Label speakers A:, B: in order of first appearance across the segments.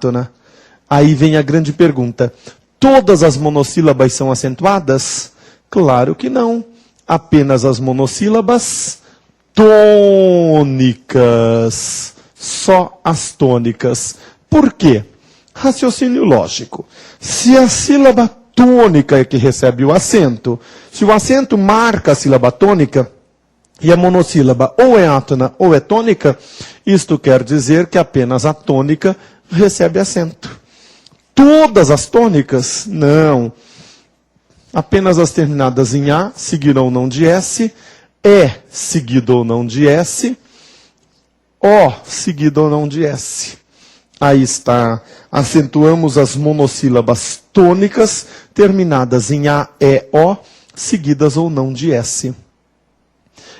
A: átona. Aí vem a grande pergunta. Todas as monossílabas são acentuadas? Claro que não. Apenas as monossílabas tônicas. Só as tônicas. Por quê? Raciocínio lógico. Se a sílaba tônica é que recebe o acento, se o acento marca a sílaba tônica, e a monossílaba ou é átona ou é tônica, isto quer dizer que apenas a tônica recebe acento. Todas as tônicas? Não. Apenas as terminadas em A, seguido ou não de S, E, seguido ou não de S, O, seguido ou não de S. Aí está. Acentuamos as monossílabas tônicas, terminadas em A, E, O, seguidas ou não de S.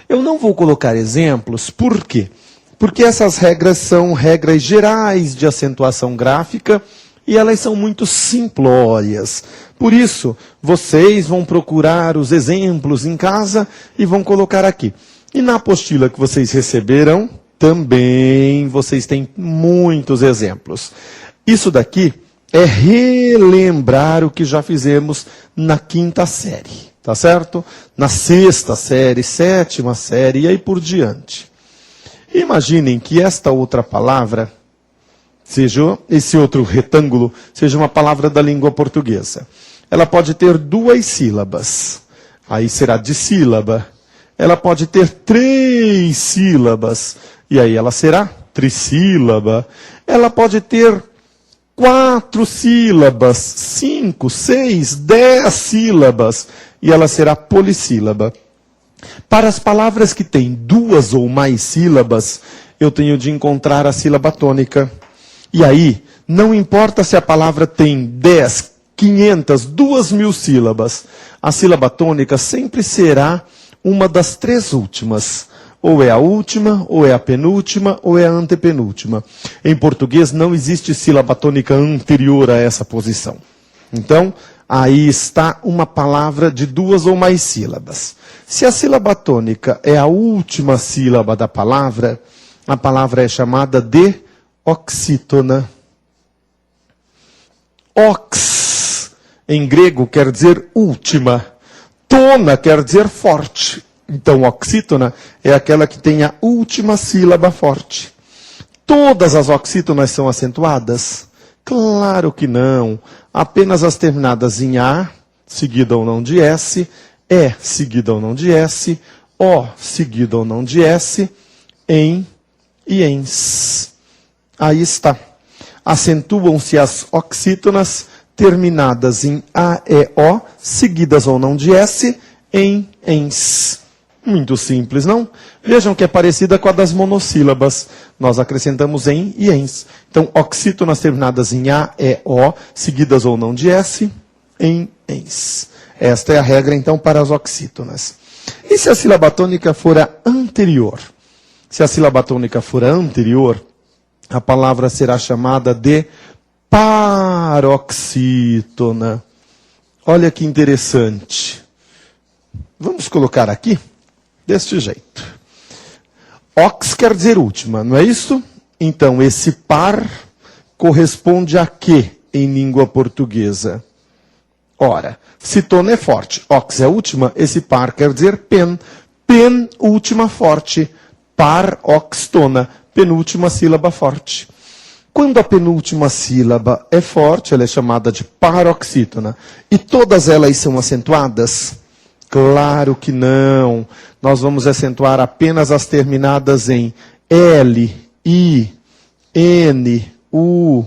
A: Eu não vou colocar exemplos, por quê? Porque essas regras são regras gerais de acentuação gráfica e elas são muito simplórias. Por isso, vocês vão procurar os exemplos em casa e vão colocar aqui. E na apostila que vocês receberam, também vocês têm muitos exemplos. Isso daqui é relembrar o que já fizemos na 5ª série. Tá certo? Na 6ª série, 7ª série e aí por diante. Imaginem que esta outra palavra, seja esse outro retângulo, seja uma palavra da língua portuguesa. Ela pode ter 2 sílabas. Aí será dissílaba. Ela pode ter 3 sílabas. E aí ela será trissílaba. Ela pode ter 4 sílabas, 5, 6, 10 sílabas. E ela será polissílaba. Para as palavras que têm 2 ou mais sílabas, eu tenho de encontrar a sílaba tônica. E aí, não importa se a palavra tem 10, 500, 2.000 sílabas, a sílaba tônica sempre será uma das 3 últimas. Ou é a última, ou é a penúltima, ou é a antepenúltima. Em português não existe sílaba tônica anterior a essa posição. Então, aí está uma palavra de 2 ou mais sílabas. Se a sílaba tônica é a última sílaba da palavra, a palavra é chamada de oxítona. Ox, em grego, quer dizer última. Tona quer dizer forte. Então, oxítona é aquela que tem a última sílaba forte. Todas as oxítonas são acentuadas? Claro que não. Apenas as terminadas em A, seguida ou não de S, E, seguida ou não de S, O, seguida ou não de S, em e ens. Aí está. Acentuam-se as oxítonas terminadas em A, E, O, seguidas ou não de S, em ens. Muito simples, não? Vejam que é parecida com a das monossílabas. Nós acrescentamos em e ens. Então, oxítonas terminadas em A, E, O, seguidas ou não de S, em ens. Esta é a regra, então, para as oxítonas. E se a sílaba tônica for anterior? Se a sílaba tônica for anterior, a palavra será chamada de paroxítona. Olha que interessante. Vamos colocar aqui deste jeito. Ox quer dizer última, não é isso? Então, esse par corresponde a quê em língua portuguesa? Ora, se tona é forte, ox é última, esse par quer dizer pen. Pen, última forte. Par, ox, tona. Penúltima sílaba forte. Quando a penúltima sílaba é forte, ela é chamada de paroxítona. E todas elas são acentuadas? Claro que não. Nós vamos acentuar apenas as terminadas em L, I, N, U,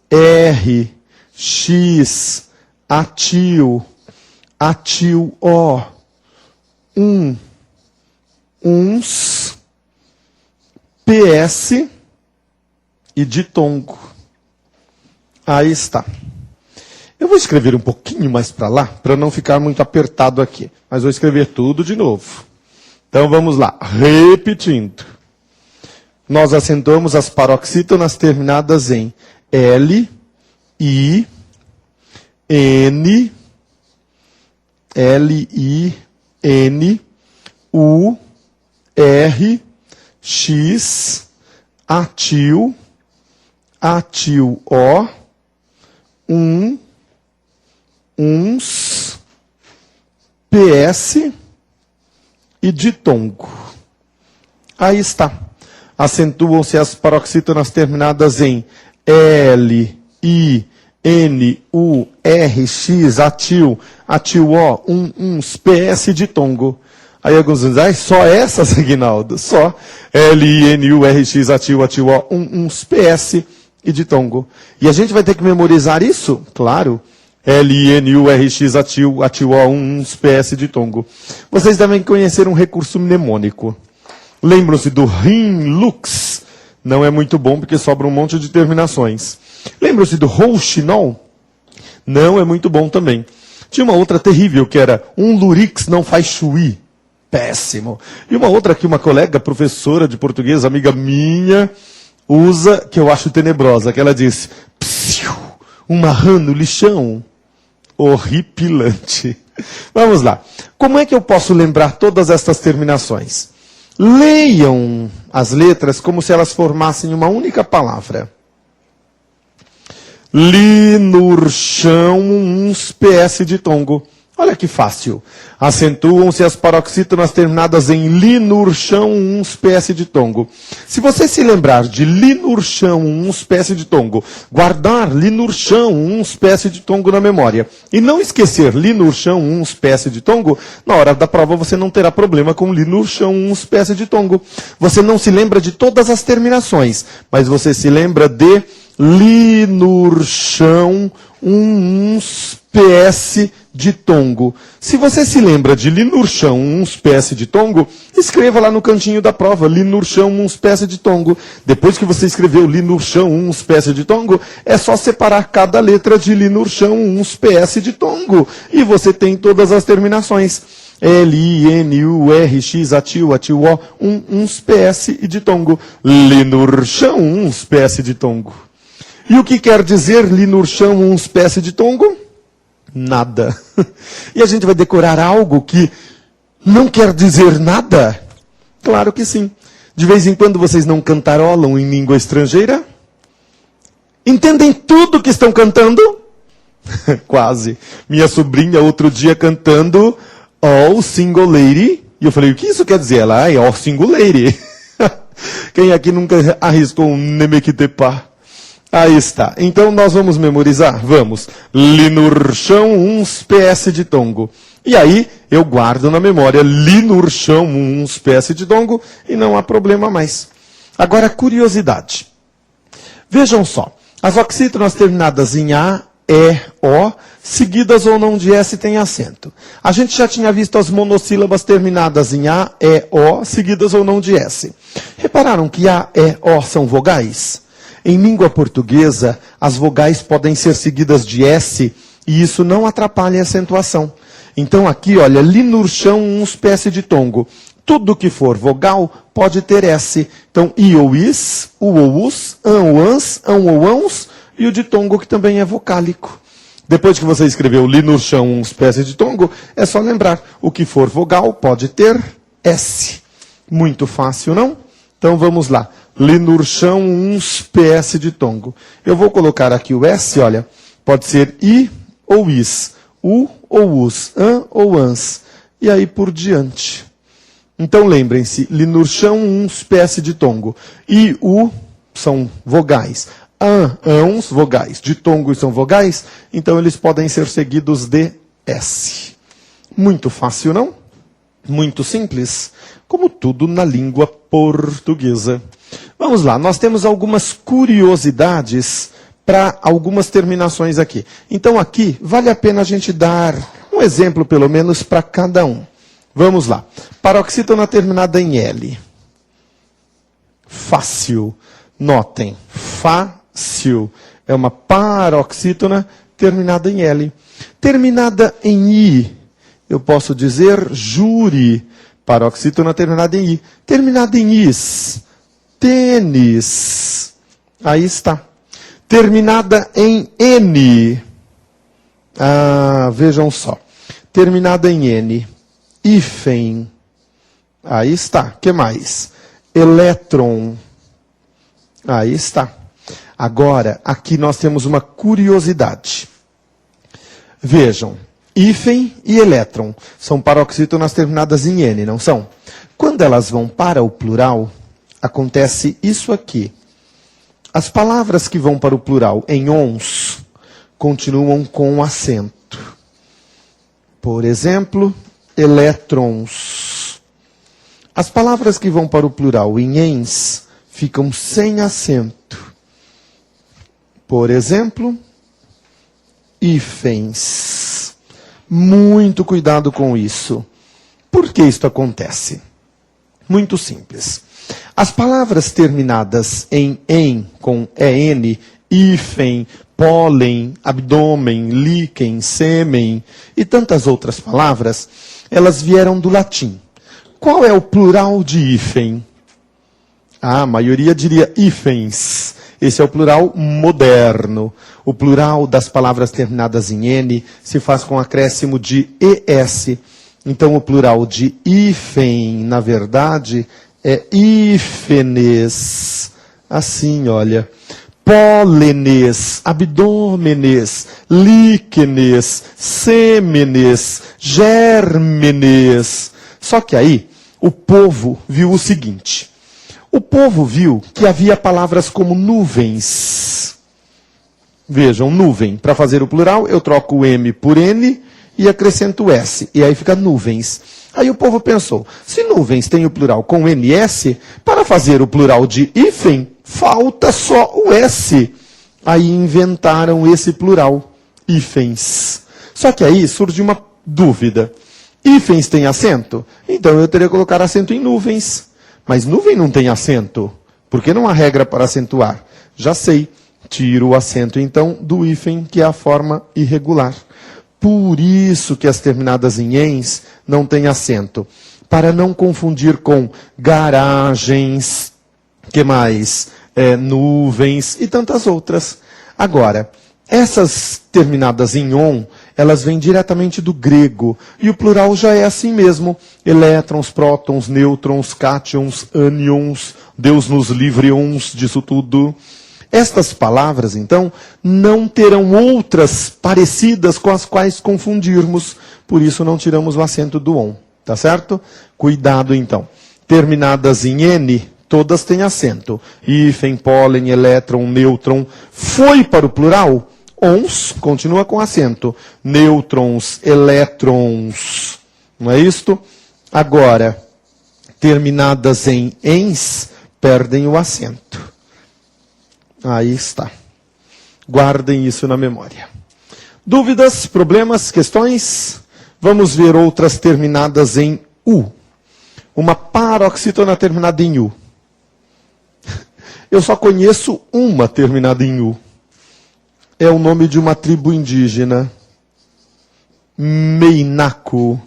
A: R, X, atil, atil, O, uns, PS e ditongo. Aí está. Eu vou escrever um pouquinho mais para lá, para não ficar muito apertado aqui. Mas vou escrever tudo de novo. Então vamos lá. Repetindo. Nós acentuamos as paroxítonas terminadas em L, I, N, L, I, N, U, R, X, atil, atil O, uns, PS e ditongo. Aí está. Acentuam-se as paroxítonas terminadas em L, I, N, U, R, X, atil O, uns, PS e ditongo. Aí alguns dizem, só essas, Aguinaldo? Só. L, I, N, U, R, X, atil O, uns, PS e ditongo. E a gente vai ter que memorizar isso? Claro. L, I, N, U, R, X, atil O, uns, PS e ditongo. Vocês devem conhecer um recurso mnemônico. Lembram-se do rim lux? Não é muito bom porque sobra um monte de terminações. Lembram-se do rouxinol? Não é muito bom também. Tinha uma outra terrível que era um lurix não faz chuí. Péssimo. E uma outra que uma colega, professora de português, amiga minha, usa, que eu acho tenebrosa, que ela diz, psiu, um marrano no lixão. Horripilante. Vamos lá. Como é que eu posso lembrar todas estas terminações? Leiam as letras como se elas formassem uma única palavra. Linurchão, uns PS ditongo. Olha que fácil. Acentuam-se as paroxítonas terminadas em linurchão, uns PS ditongo. Se você se lembrar de linurchão, uns PS ditongo, guardar linurchão, uns PS ditongo na memória, e não esquecer linurchão, uns PS ditongo, na hora da prova você não terá problema com linurchão, uns PS ditongo. Você não se lembra de todas as terminações, mas você se lembra de linurchão, uns PS ditongo. Se você se lembra de linurchão, uns PS ditongo, escreva lá no cantinho da prova, linurchão, uns PS ditongo. Depois que você escreveu linurchão, uns PS ditongo, é só separar cada letra de linurchão, uns PS ditongo. E você tem todas as terminações. L, I, N, U, R, X, atil O, uns PS e ditongo. Linurchão, uns PS ditongo. E o que quer dizer linurchão, uns PS ditongo? Nada. E a gente vai decorar algo que não quer dizer nada? Claro que sim. De vez em quando vocês não cantarolam em língua estrangeira? Entendem tudo que estão cantando? Quase. Minha sobrinha outro dia cantando All Single Lady. E eu falei, o que isso quer dizer? Ela, All Single Lady. Quem aqui nunca arriscou um Nemequitepá? Aí está. Então nós vamos memorizar? Vamos. Linurchão, uns PS ditongo. E aí eu guardo na memória linurchão, uns PS ditongo e não há problema mais. Agora, curiosidade. Vejam só. As oxítonas terminadas em A, E, O, seguidas ou não de S têm acento. A gente já tinha visto as monossílabas terminadas em A, E, O, seguidas ou não de S. Repararam que A, E, O são vogais? Em língua portuguesa, as vogais podem ser seguidas de S e isso não atrapalha a acentuação. Então aqui, olha, linurchão, uns PS ditongo. Tudo que for vogal pode ter S. Então, I ou is, U ou us, an ou ans, ão ou ãos, e o ditongo que também é vocálico. Depois que você escreveu linurchão, uns PS ditongo, é só lembrar, o que for vogal pode ter S. Muito fácil, não? Então vamos lá. Linurchão, uns PS ditongo. Eu vou colocar aqui o S, olha, pode ser I ou is, U ou us, an ou ans, e aí por diante. Então lembrem-se, linurchão, uns PS ditongo. I, U são vogais. An, ãos, vogais. Ditongos são vogais, então eles podem ser seguidos de S. Muito fácil, não? Muito simples, como tudo na língua portuguesa. Vamos lá, nós temos algumas curiosidades para algumas terminações aqui. Então aqui, vale a pena a gente dar um exemplo, pelo menos, para cada um. Vamos lá. Paroxítona terminada em L. Fácil. Notem, fácil. É uma paroxítona terminada em L. Terminada em I, eu posso dizer júri. Paroxítona terminada em I. Terminada em is. Tênis. Aí está. Terminada em N. Vejam só. Terminada em N. Hífen. Aí está. O que mais? Elétron. Aí está. Agora, aqui nós temos uma curiosidade. Vejam, hífen e elétron são paroxítonas terminadas em N, não são? Quando elas vão para o plural, acontece isso aqui. As palavras que vão para o plural em ons continuam com acento. Por exemplo, elétrons. As palavras que vão para o plural em ens ficam sem acento. Por exemplo, hífens. Muito cuidado com isso. Por que isto acontece? Muito simples. As palavras terminadas em com en, hífen, pólen, abdômen, líquen, sêmen e tantas outras palavras, elas vieram do latim. Qual é o plural de hífen? A maioria diria hífens. Esse é o plural moderno. O plural das palavras terminadas em N se faz com acréscimo de ES. Então, o plural de hífen, na verdade, é hífenes. Assim, olha. Pólenes, abdômenes, líquenes, sêmenes, gérmenes. Só que aí, o povo viu o seguinte. O povo viu que havia palavras como nuvens. Vejam, nuvem. Para fazer o plural, eu troco o M por N e acrescento S. E aí fica nuvens. Aí o povo pensou, se nuvens tem o plural com NS, para fazer o plural de hífen, falta só o S. Aí inventaram esse plural, hífens. Só que aí surge uma dúvida. Hífens tem acento? Então eu teria que colocar acento em nuvens. Mas nuvem não tem acento. Por que não há regra para acentuar? Já sei. Tiro o acento, então, do hífen, que é a forma irregular. Por isso que as terminadas em ens não têm acento. Para não confundir com garagens, que mais? Nuvens e tantas outras. Agora, essas terminadas em on, elas vêm diretamente do grego. E o plural já é assim mesmo. Elétrons, prótons, nêutrons, cátions, ânions. Deus nos livre uns disso tudo. Estas palavras, então, não terão outras parecidas com as quais confundirmos. Por isso não tiramos o acento do on. Tá certo? Cuidado, então. Terminadas em N, todas têm acento. Hífen, pólen, elétron, nêutron. Foi para o plural? Ons continua com acento. Nêutrons, elétrons. Não é isto? Agora, terminadas em ens, perdem o acento. Aí está. Guardem isso na memória. Dúvidas, problemas, questões? Vamos ver outras terminadas em U. Uma paroxítona terminada em U. Eu só conheço uma terminada em U. É o nome de uma tribo indígena. Meinaco.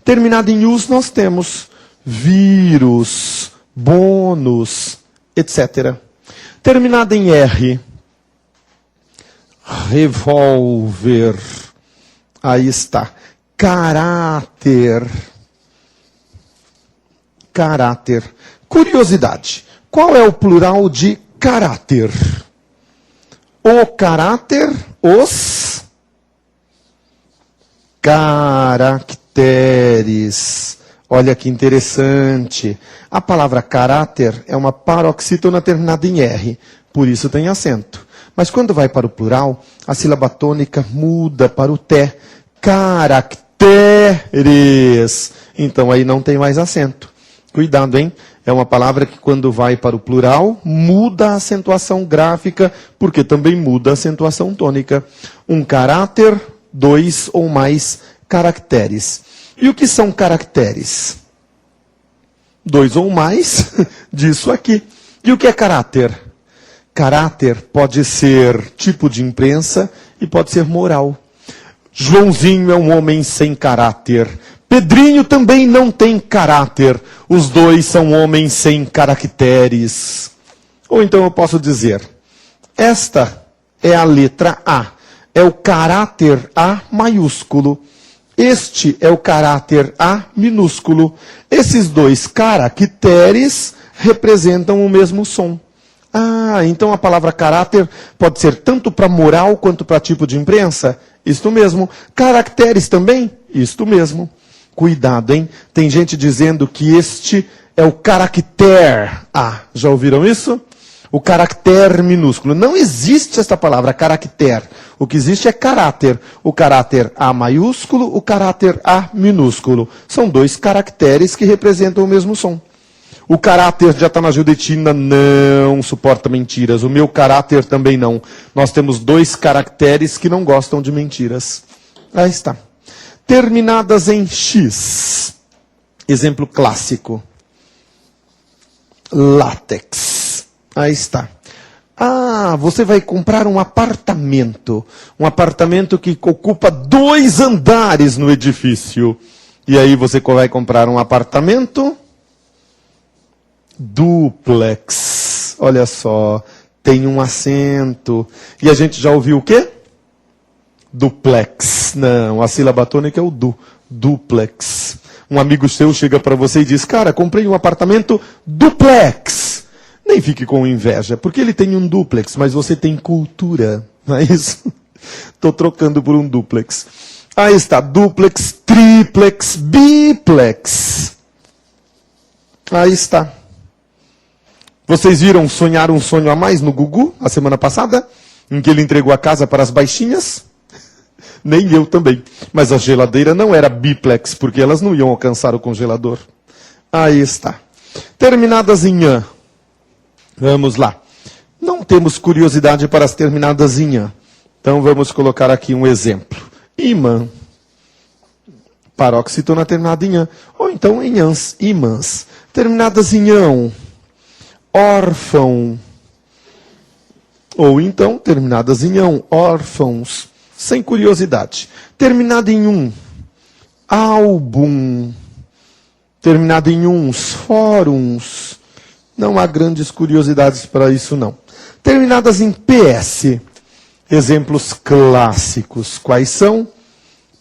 A: Terminada em us nós temos vírus, bônus, etc. Terminada em R. Revólver. Aí está. Caráter. Caráter. Curiosidade. Qual é o plural de caráter? O caráter, os caracteres. Olha que interessante. A palavra caráter é uma paroxítona terminada em R. Por isso tem acento. Mas quando vai para o plural, a sílaba tônica muda para o T. Caracteres. Então aí não tem mais acento. Cuidado, hein? É uma palavra que quando vai para o plural, muda a acentuação gráfica, porque também muda a acentuação tônica. Um caráter, dois ou mais caracteres. E o que são caracteres? Dois ou mais disso aqui. E o que é caráter? Caráter pode ser tipo de imprensa e pode ser moral. Joãozinho é um homem sem caráter. Pedrinho também não tem caráter. Os dois são homens sem caracteres. Ou então eu posso dizer, esta é a letra A. É o caráter A maiúsculo. Este é o caráter A minúsculo. Esses dois caracteres representam o mesmo som. Ah, então a palavra caráter pode ser tanto para moral quanto para tipo de imprensa? Isto mesmo. Caracteres também? Isto mesmo. Cuidado, hein? Tem gente dizendo que este é o caractere. Ah, já ouviram isso? O caractere minúsculo. Não existe esta palavra, caractere. O que existe é caráter. O caráter A maiúsculo, o caráter A minúsculo. São dois caracteres que representam o mesmo som. O caráter de Atanagildetina não suporta mentiras. O meu caráter também não. Nós temos dois caracteres que não gostam de mentiras. Aí está. Terminadas em X. Exemplo clássico. Látex. Aí está. Ah, você vai comprar um apartamento. Um apartamento que ocupa 2 andares no edifício. E aí você vai comprar um apartamento duplex. Olha só. Tem um acento. E a gente já ouviu o quê? Duplex. Não, a sílaba tônica é o du. Duplex. Um amigo seu chega para você e diz, cara, comprei um apartamento duplex. Nem fique com inveja, porque ele tem um duplex, mas você tem cultura. Não é isso? Estou trocando por um duplex. Aí está, duplex, triplex, biplex. Aí está. Vocês viram Sonhar um Sonho a Mais no Gugu, a semana passada? Em que ele entregou a casa para as baixinhas? Nem eu também. Mas a geladeira não era biplex, porque elas não iam alcançar o congelador. Aí está. Terminadas em an. Vamos lá. Não temos curiosidade para as terminadas em an. Então vamos colocar aqui um exemplo. Imã. Paroxítona terminada em an. Ou então em ans, imãs. Terminadas em ão. Órfão. Ou então terminadas em ão, órfãos. Sem curiosidade. Terminada em um. Álbum. Terminada em uns, fóruns. Não há grandes curiosidades para isso, não. Terminadas em PS. Exemplos clássicos. Quais são?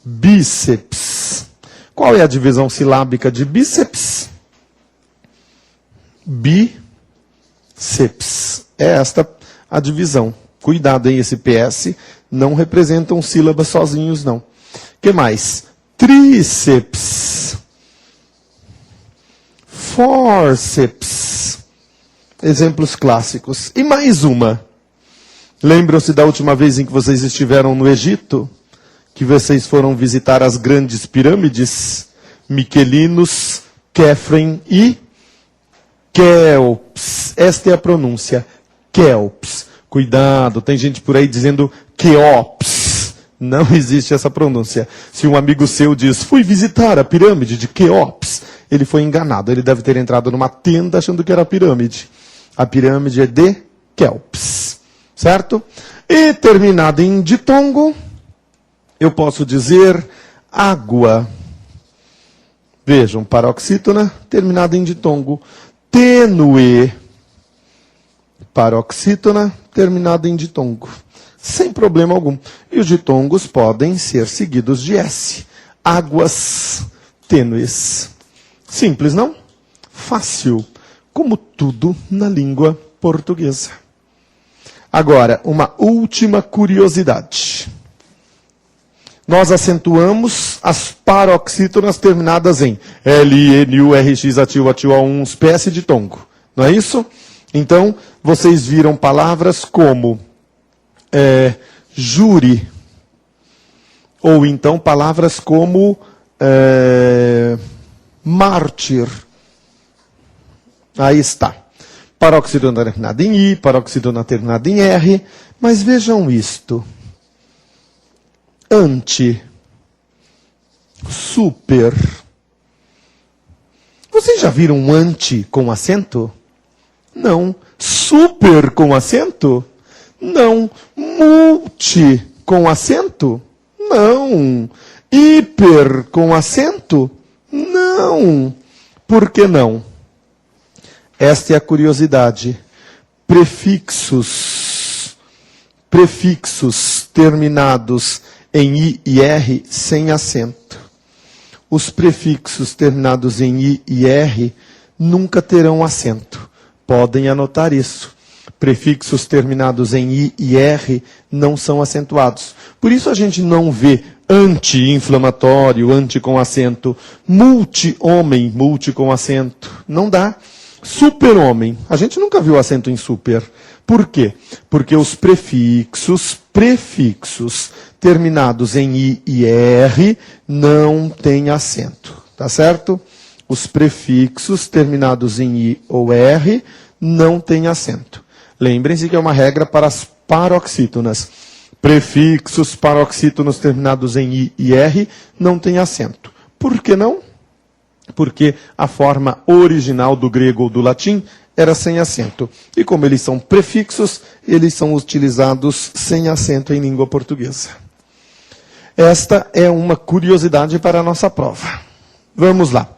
A: Bíceps. Qual é a divisão silábica de bíceps? Bíceps. É esta a divisão. Cuidado, hein? Esse PS não representam sílabas sozinhos, não. O que mais? Tríceps. Fórceps. Exemplos clássicos. E mais uma. Lembram-se da última vez em que vocês estiveram no Egito? Que vocês foram visitar as grandes pirâmides? Miquelinos, Kefren e Kelps. Esta é a pronúncia. Kelps. Cuidado, tem gente por aí dizendo Queops. Não existe essa pronúncia. Se um amigo seu diz, fui visitar a pirâmide de Queops, ele foi enganado. Ele deve ter entrado numa tenda achando que era a pirâmide. A pirâmide é de Kelps. Certo? E terminado em ditongo, eu posso dizer água. Vejam, paroxítona, terminada em ditongo. Tênue. Paroxítona, terminada em ditongo. Sem problema algum. E os ditongos podem ser seguidos de S. Águas tênues. Simples, não? Fácil. Como tudo na língua portuguesa. Agora, uma última curiosidade. Nós acentuamos as paroxítonas terminadas em L, I, N, U, R, X, atil, A1, espécie de tongo. Não é isso? Então, vocês viram palavras como júri. Ou então palavras como mártir. Aí está. Paroxítona terminada em I, paroxítona terminada em R. Mas vejam isto. Ante. Super. Vocês já viram um ante com acento? Não. Super com acento? Não. Multi com acento? Não. Hiper com acento? Não. Por que não? Esta é a curiosidade. Prefixos terminados em I e R sem acento. Os prefixos terminados em I e R nunca terão acento. Podem anotar isso. prefixos terminados em I e R não são acentuados. Por isso a gente não vê anti-inflamatório, anti com acento, multi-homem, multi com acento. Não dá. Super-homem, a gente nunca viu acento em super. Por quê? Porque os prefixos terminados em I e R não têm acento. Tá certo? Os prefixos terminados em I ou R não têm acento. Lembrem-se que é uma regra para as paroxítonas. Prefixos paroxítonos terminados em I e R não têm acento. Por que não? Porque a forma original do grego ou do latim era sem acento. E como eles são prefixos, eles são utilizados sem acento em língua portuguesa. Esta é uma curiosidade para a nossa prova. Vamos lá.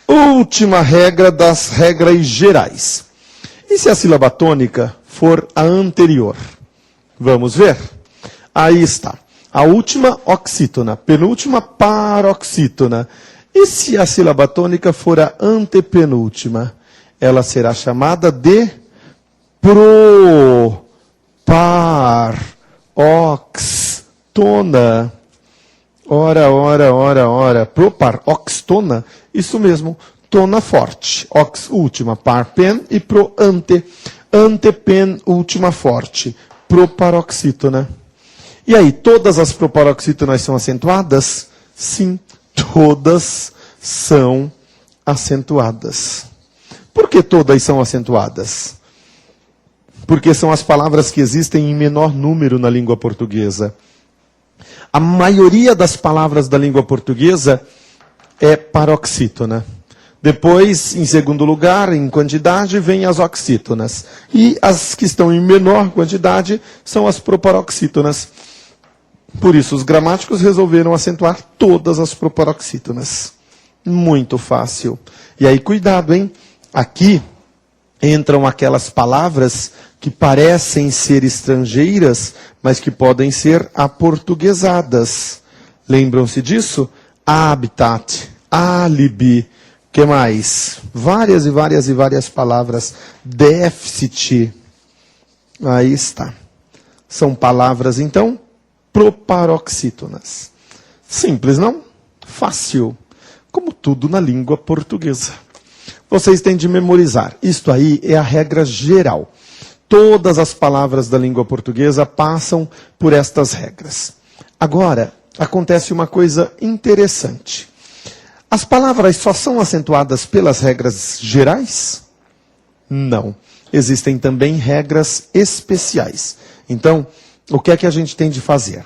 A: Última regra das regras gerais. E se a sílaba tônica for a anterior? Vamos ver? Aí está. A última oxítona, penúltima paroxítona. E se a sílaba tônica for a antepenúltima? Ela será chamada de proparoxítona. Ora. Proparoxítona, isso mesmo, tona forte. Ox, última, par, pen, e pro, ante. Antepen, última, forte. Proparoxítona. E aí, todas as proparoxítonas são acentuadas? Sim, todas são acentuadas. Por que todas são acentuadas? Porque são as palavras que existem em menor número na língua portuguesa. A maioria das palavras da língua portuguesa é paroxítona. Depois, em segundo lugar, em quantidade, vêm as oxítonas. E as que estão em menor quantidade são as proparoxítonas. Por isso, os gramáticos resolveram acentuar todas as proparoxítonas. Muito fácil. E aí, cuidado, hein? Aqui entram aquelas palavras que parecem ser estrangeiras, mas que podem ser aportuguesadas. Lembram-se disso? Habitat, álibi, que mais? Várias palavras. Déficit. Aí está. São palavras, então, proparoxítonas. Simples, não? Fácil. Como tudo na língua portuguesa. Vocês têm de memorizar. Isto aí é a regra geral. Todas as palavras da língua portuguesa passam por estas regras. Agora, acontece uma coisa interessante. As palavras só são acentuadas pelas regras gerais? Não. Existem também regras especiais. Então, o que é que a gente tem de fazer?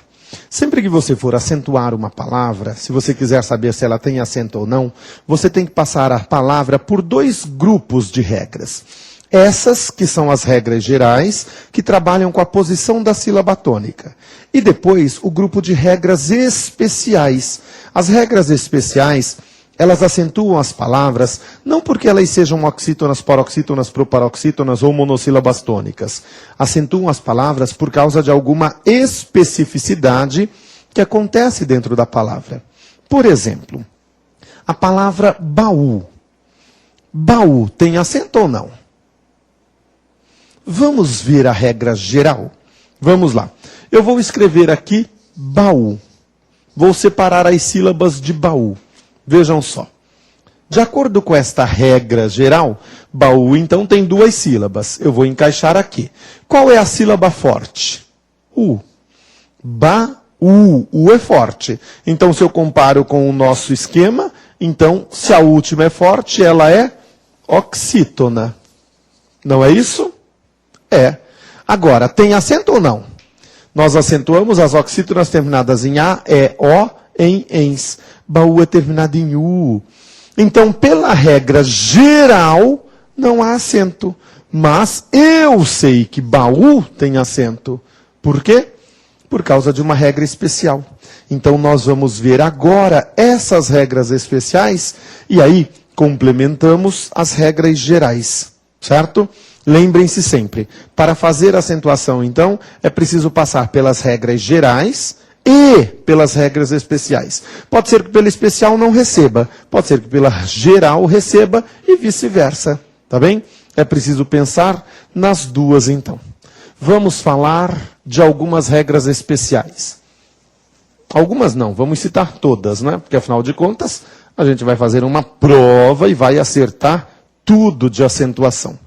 A: Sempre que você for acentuar uma palavra, se você quiser saber se ela tem acento ou não, você tem que passar a palavra por dois grupos de regras. Essas que são as regras gerais, que trabalham com a posição da sílaba tônica. E depois, o grupo de regras especiais. As regras especiais, elas acentuam as palavras, não porque elas sejam oxítonas, paroxítonas, proparoxítonas ou monossílabas tônicas. Acentuam as palavras por causa de alguma especificidade que acontece dentro da palavra. Por exemplo, a palavra baú. Baú tem acento ou não? Vamos ver a regra geral? Vamos lá. Eu vou escrever aqui baú. Vou separar as sílabas de baú. Vejam só. De acordo com esta regra geral, baú então tem duas sílabas. Eu vou encaixar aqui. Qual é a sílaba forte? U. Baú. U é forte. Então, se eu comparo com o nosso esquema, então, se a última é forte, ela é oxítona. Não é isso? É. Agora, tem acento ou não? Nós acentuamos as oxítonas terminadas em A, E, O, em ENS. Baú é terminado em U. Então, pela regra geral, não há acento. Mas eu sei que baú tem acento. Por quê? Por causa de uma regra especial. Então, nós vamos ver agora essas regras especiais e aí complementamos as regras gerais. Certo? Lembrem-se sempre, para fazer acentuação, então, é preciso passar pelas regras gerais e pelas regras especiais. Pode ser que pela especial não receba, pode ser que pela geral receba e vice-versa. Tá bem? É preciso pensar nas duas, então. vamos falar de algumas regras especiais. Algumas não, vamos citar todas, né? Porque afinal de contas, a gente vai fazer uma prova e vai acertar tudo de acentuação.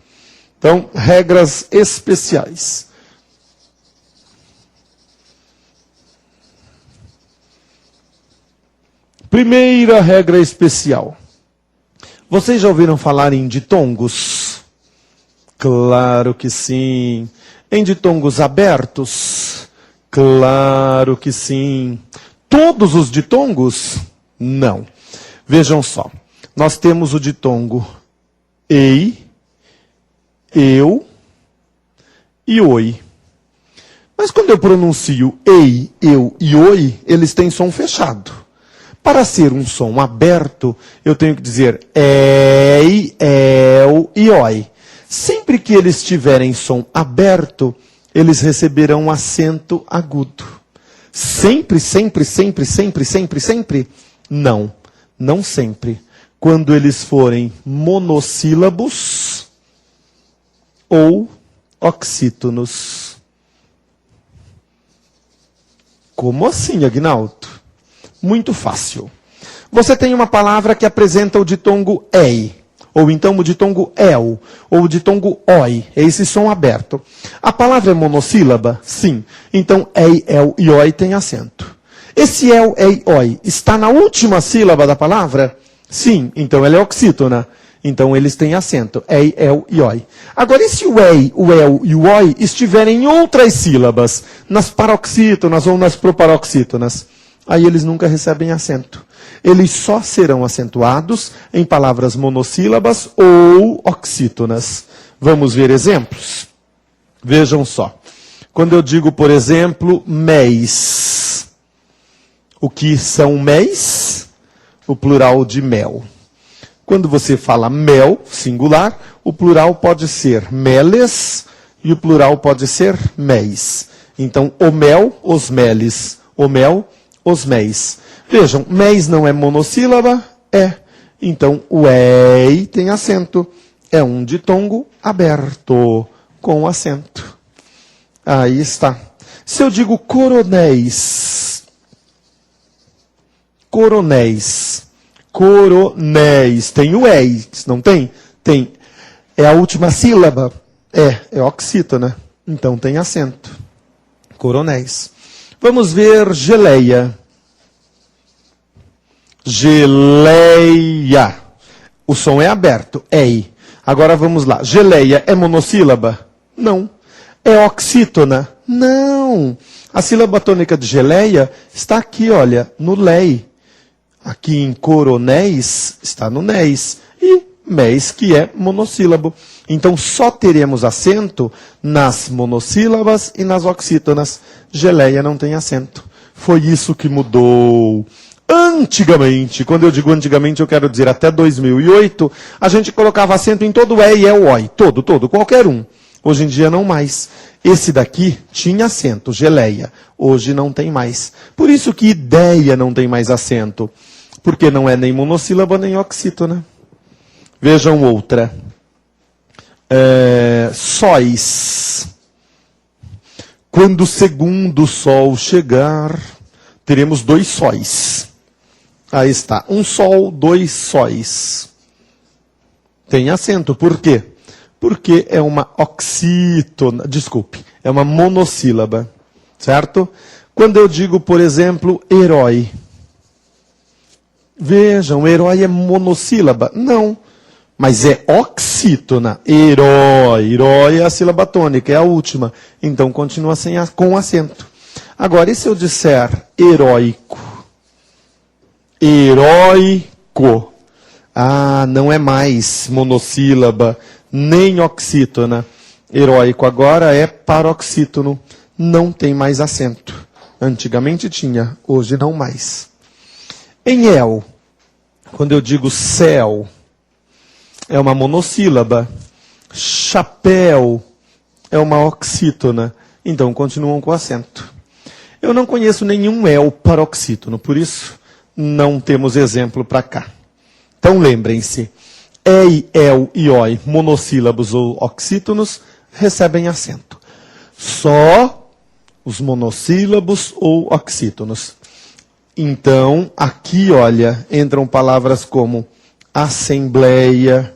A: Então, regras especiais. Primeira regra especial. Vocês já ouviram falar em ditongos? Claro que sim. Em ditongos abertos? Claro que sim. Todos os ditongos? Não. Vejam só. Nós temos o ditongo ei, eu e oi. Mas quando eu pronuncio ei, eu e oi, eles têm som fechado. Para ser um som aberto, eu tenho que dizer ei, eu e oi. Sempre que eles tiverem som aberto, eles receberão um acento agudo. Sempre, sempre, sempre, sempre, sempre, sempre? Não, não sempre. Quando eles forem monossílabos ou oxítonos. Como assim, Agnaldo? Muito fácil. Você tem uma palavra que apresenta o ditongo ei, ou então o ditongo el, ou o ditongo oi, é esse som aberto. A palavra é monossílaba? Sim. Então ei, el e oi tem acento. Esse el, ei, oi está na última sílaba da palavra? Sim. Então ela é oxítona. Então eles têm acento. Ei, el e oi. Agora, e se o ei, o el e o oi estiverem em outras sílabas, nas paroxítonas ou nas proparoxítonas? Aí eles nunca recebem acento. Eles só serão acentuados em palavras monossílabas ou oxítonas. Vamos ver exemplos? Vejam só. Quando eu digo, por exemplo, mês. O que são mês? O plural de mel. Quando você fala mel, singular, o plural pode ser meles e o plural pode ser mês. Então, o mel, os meles. O mel, os mês. Vejam, mês não é monossílaba? É. Então, o ei tem acento. É um ditongo aberto, com acento. Aí está. Se eu digo coronéis. Coronéis. Coronéis. Tem o ei, não tem? Tem. É a última sílaba? É oxítona. Então tem acento. Coronéis. Vamos ver geleia. Geleia. O som é aberto. Ei. Agora vamos lá. Geleia é monossílaba? Não. É oxítona? Não. A sílaba tônica de geleia está aqui, olha, no lei. Aqui em coronéis está no néis. E mês, que é monossílabo. Então só teremos acento nas monossílabas e nas oxítonas. Geleia não tem acento. Foi isso que mudou. Antigamente, quando eu digo antigamente, eu quero dizer até 2008, a gente colocava acento em todo o e o oi. Todo, qualquer um. Hoje em dia não mais. Esse daqui tinha acento, geleia. Hoje não tem mais. Por isso que ideia não tem mais acento. Porque não é nem monossílaba nem oxítona. Vejam outra. Sóis. Quando o segundo sol chegar, teremos 2 sóis. Aí está. Um sol, 2 sóis. Tem acento. Por quê? Porque é uma oxítona. Desculpe. É uma monossílaba. Certo? Quando eu digo, por exemplo, herói. Vejam, herói é monossílaba? Não. Mas é oxítona. Herói. Herói é a sílaba tônica, é a última. Então continua com acento. Agora, e se eu disser heróico? Heróico. Ah, não é mais monossílaba, nem oxítona. Heróico agora é paroxítono. Não tem mais acento. Antigamente tinha, hoje não mais. Em el, quando eu digo céu, é uma monossílaba. Chapéu é uma oxítona. Então continuam com acento. Eu não conheço nenhum el paroxítono, por isso não temos exemplo para cá. Então lembrem-se, ei, el e oi, monossílabos ou oxítonos, recebem acento. Só os monossílabos ou oxítonos. Então, aqui, olha, entram palavras como assembleia,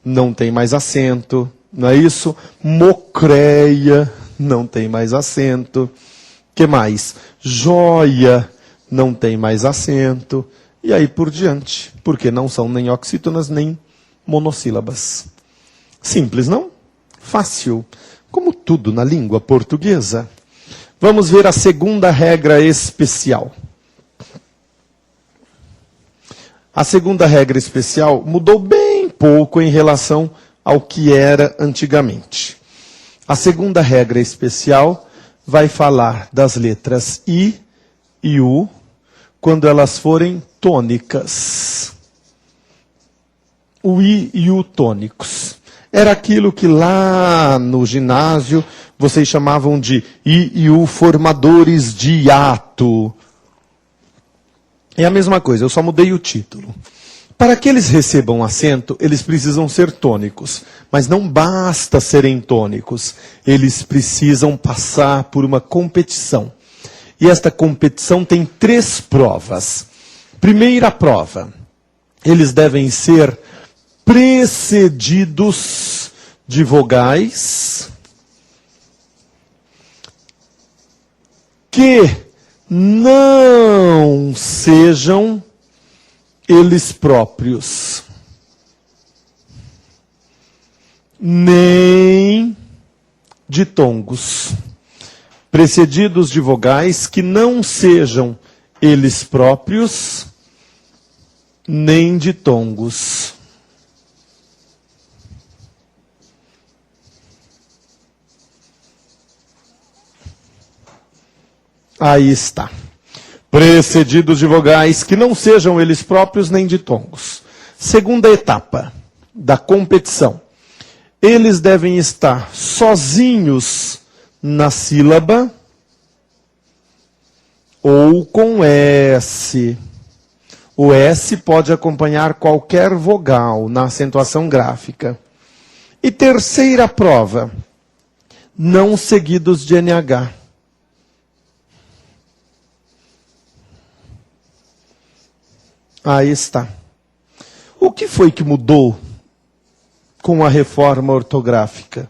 A: não tem mais acento, não é isso? Mocreia, não tem mais acento. Que mais? Joia, não tem mais acento. E aí por diante, porque não são nem oxítonas nem monossílabas. Simples, não? Fácil. Como tudo na língua portuguesa. Vamos ver a segunda regra especial. A segunda regra especial mudou bem pouco em relação ao que era antigamente. A segunda regra especial vai falar das letras I e U quando elas forem tônicas. O I e U tônicos. Era aquilo que lá no ginásio vocês chamavam de I e U formadores de hiato. É a mesma coisa, eu só mudei o título. Para que eles recebam acento, eles precisam ser tônicos. Mas não basta serem tônicos. Eles precisam passar por uma competição. E esta competição tem 3 provas. Primeira prova. Eles devem ser precedidos de vogais que não sejam eles próprios, nem ditongos, precedidos de vogais que não sejam eles próprios, nem ditongos. Aí está. Precedidos de vogais que não sejam eles próprios nem ditongos. Segunda etapa da competição. Eles devem estar sozinhos na sílaba ou com S. O S pode acompanhar qualquer vogal na acentuação gráfica. E terceira prova, não seguidos de NH. Aí está. O que foi que mudou com a reforma ortográfica?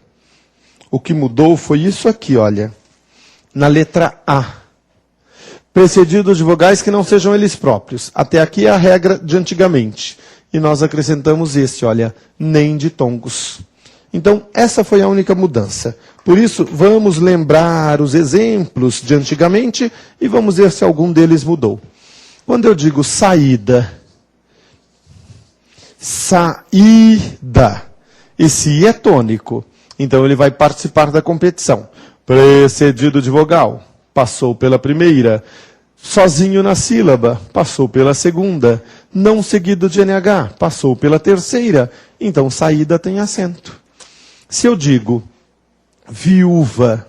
A: O que mudou foi isso aqui, olha. Na letra A. Precedidos de vogais que não sejam eles próprios. Até aqui é a regra de antigamente. E nós acrescentamos esse, olha, nem ditongos. Então, essa foi a única mudança. Por isso, vamos lembrar os exemplos de antigamente e vamos ver se algum deles mudou. Quando eu digo saída, saída, esse I é tônico, então ele vai participar da competição. Precedido de vogal, passou pela primeira. Sozinho na sílaba, passou pela segunda. Não seguido de NH, passou pela terceira. Então saída tem acento. Se eu digo viúva,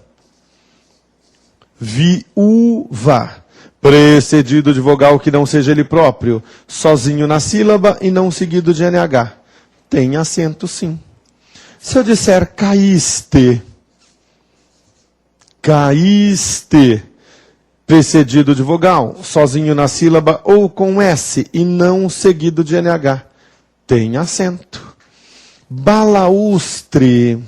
A: viúva, precedido de vogal que não seja ele próprio, sozinho na sílaba e não seguido de NH. Tem acento, sim. Se eu disser caíste, caíste, precedido de vogal, sozinho na sílaba ou com S e não seguido de NH. Tem acento. Balaústre.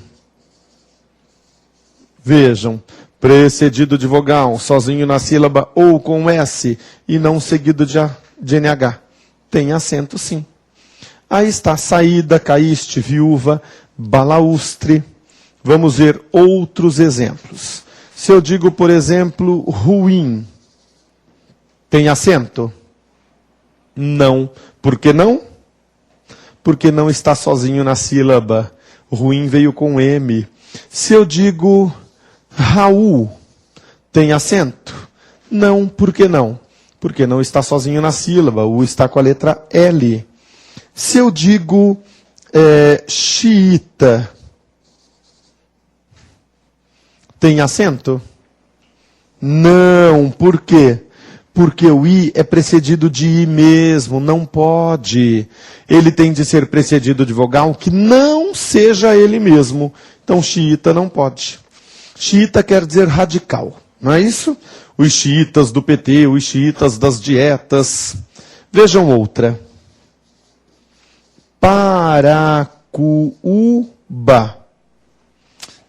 A: Vejam. Precedido de vogal, sozinho na sílaba ou com S e não seguido de NH. Tem acento, sim. Aí está, saída, caíste, viúva, balaústre. Vamos ver outros exemplos. Se eu digo, por exemplo, ruim, tem acento? Não. Por que não? Porque não está sozinho na sílaba. Ruim veio com M. Se eu digo Raul, tem acento? Não, por que não? Porque não está sozinho na sílaba, o está com a letra L. Se eu digo xiita, tem acento? Não, por quê? Porque o I é precedido de I mesmo, não pode. Ele tem de ser precedido de vogal que não seja ele mesmo. Então xiita não pode. Xiita quer dizer radical, não é isso? Os xiitas do PT, os xiitas das dietas. Vejam outra. Paracuba.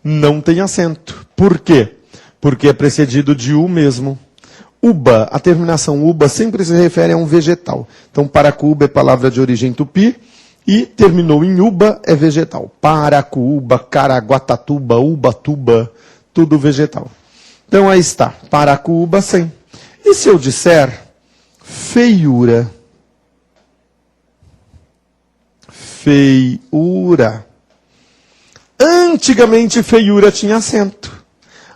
A: Não tem acento. Por quê? Porque é precedido de U mesmo. Uba, a terminação uba sempre se refere a um vegetal. Então, paracuba é palavra de origem tupi e terminou em uba é vegetal. Paracuba, caraguatatuba, ubatuba, tudo vegetal. Então, aí está. Paracuba, sim. E se eu disser feiura? Feiura. Antigamente, feiura tinha acento.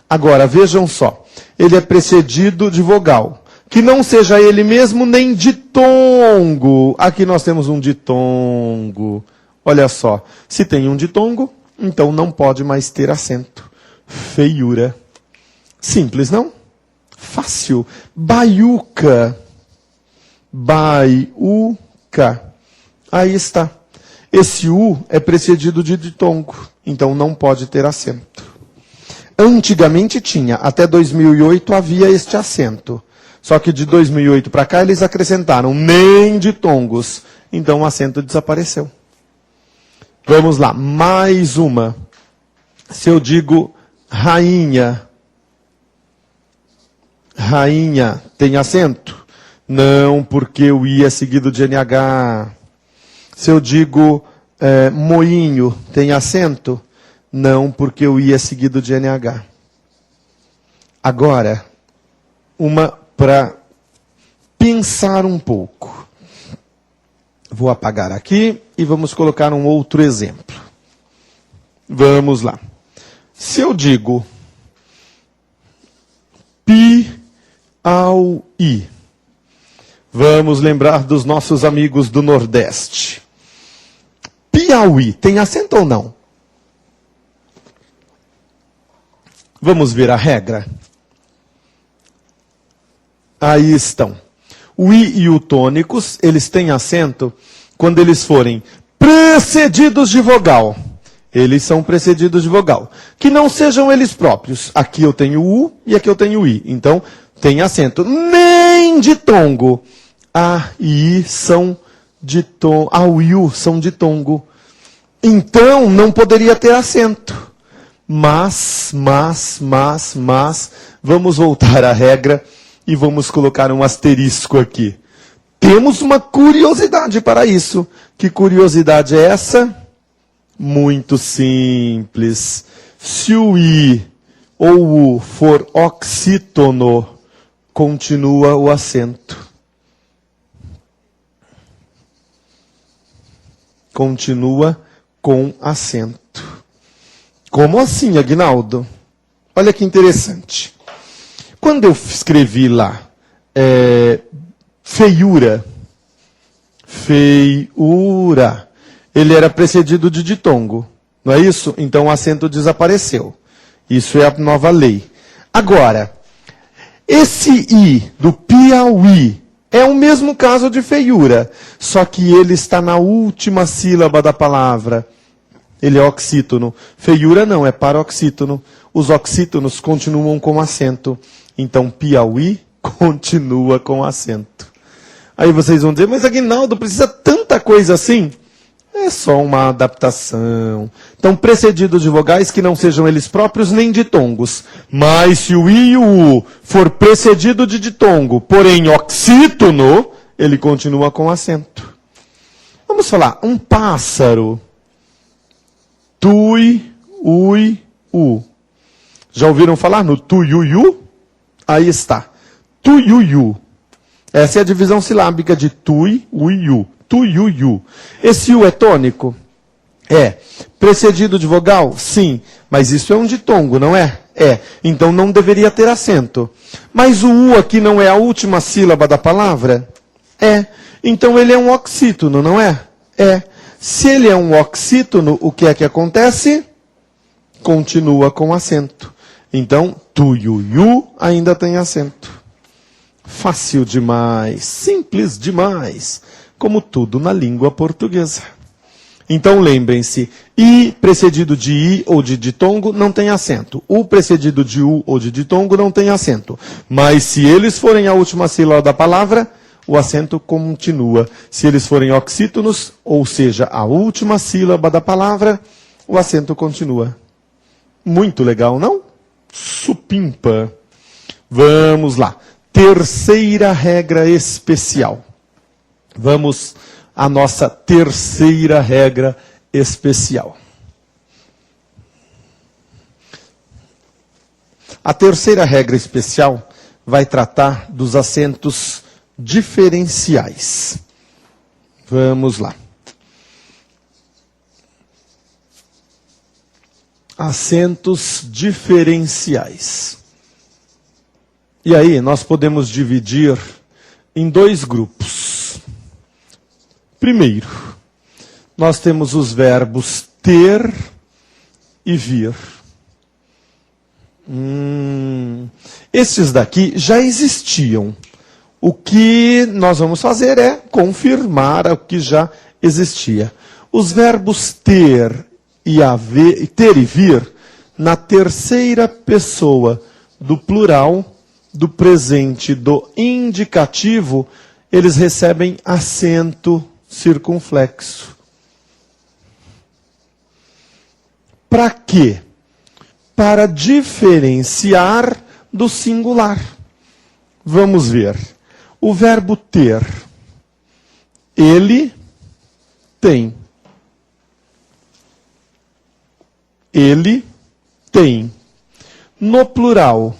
A: Agora, vejam só. Ele é precedido de vogal. Que não seja ele mesmo nem ditongo. Aqui nós temos um ditongo. Olha só. Se tem um ditongo, então não pode mais ter acento. Feiura. Simples, não? Fácil. Baiuca. Baiuca. Aí está. Esse U é precedido de ditongo. Então não pode ter acento. Antigamente tinha, até 2008 havia este acento. Só que de 2008 para cá eles acrescentaram nem ditongos. Então o acento desapareceu. Vamos lá, mais uma. Se eu digo rainha. Rainha tem acento? Não, porque o I é seguido de NH. Se eu digo moinho tem acento? Não, porque o I é seguido de NH. Agora, uma para pensar um pouco. Vou apagar aqui e vamos colocar um outro exemplo. Vamos lá. Se eu digo Piauí, vamos lembrar dos nossos amigos do Nordeste. Piauí, tem acento ou não? Vamos ver a regra. Aí estão. O I e o tônicos, eles têm acento quando eles forem precedidos de vogal. Eles são precedidos de vogal. Que não sejam eles próprios. Aqui eu tenho U e aqui eu tenho I. Então, tem acento. Nem ditongo. A e I são ditongo. A e U são ditongo. Então, não poderia ter acento. Mas, vamos voltar à regra e vamos colocar um asterisco aqui. Temos uma curiosidade para isso. Que curiosidade é essa? Muito simples. Se o I ou U for oxítono, continua o acento. Continua com acento. Como assim, Aguinaldo? Olha que interessante. Quando eu escrevi lá, feiura, ele era precedido de ditongo, não é isso? Então o acento desapareceu. Isso é a nova lei. Agora, esse I do Piauí é o mesmo caso de feiura, só que ele está na última sílaba da palavra. Ele é oxítono. Feiura não, é paroxítono. Os oxítonos continuam com acento. Então, Piauí continua com acento. Aí vocês vão dizer, mas Aguinaldo, precisa tanta coisa assim? É só uma adaptação. Então, precedidos de vogais que não sejam eles próprios nem ditongos. Mas se o I e o U for precedido de ditongo, porém oxítono, ele continua com acento. Vamos falar, um pássaro. Tui, ui, u. Já ouviram falar no tuiuiu? Aí está. Tuiuiu. Essa é a divisão silábica de tui, ui, u. Tuiuiu. Esse u é tônico? É. Precedido de vogal? Sim. Mas isso é um ditongo, não é? É. Então não deveria ter acento. Mas o u aqui não é a última sílaba da palavra? É. Então ele é um oxítono, não é? É. Se ele é um oxítono, o que é que acontece? Continua com acento. Então, tuiuiu ainda tem acento. Fácil demais, simples demais, como tudo na língua portuguesa. Então lembrem-se, I precedido de I ou de ditongo não tem acento. U precedido de U ou de ditongo não tem acento. Mas se eles forem a última sílaba da palavra, o acento continua. Se eles forem oxítonos, ou seja, a última sílaba da palavra, o acento continua. Muito legal, não? Supimpa. Vamos lá. Terceira regra especial. Vamos à nossa terceira regra especial. A terceira regra especial vai tratar dos acentos diferenciais. Vamos lá. Acentos diferenciais. E aí, nós podemos dividir em dois grupos. Primeiro, nós temos os verbos ter e vir. Estes daqui já existiam. O que nós vamos fazer é confirmar o que já existia. Os verbos ter e vir, na terceira pessoa do plural, do presente, do indicativo, eles recebem acento circunflexo. Para quê? Para diferenciar do singular. Vamos ver. O verbo ter, ele tem. Ele tem. No plural,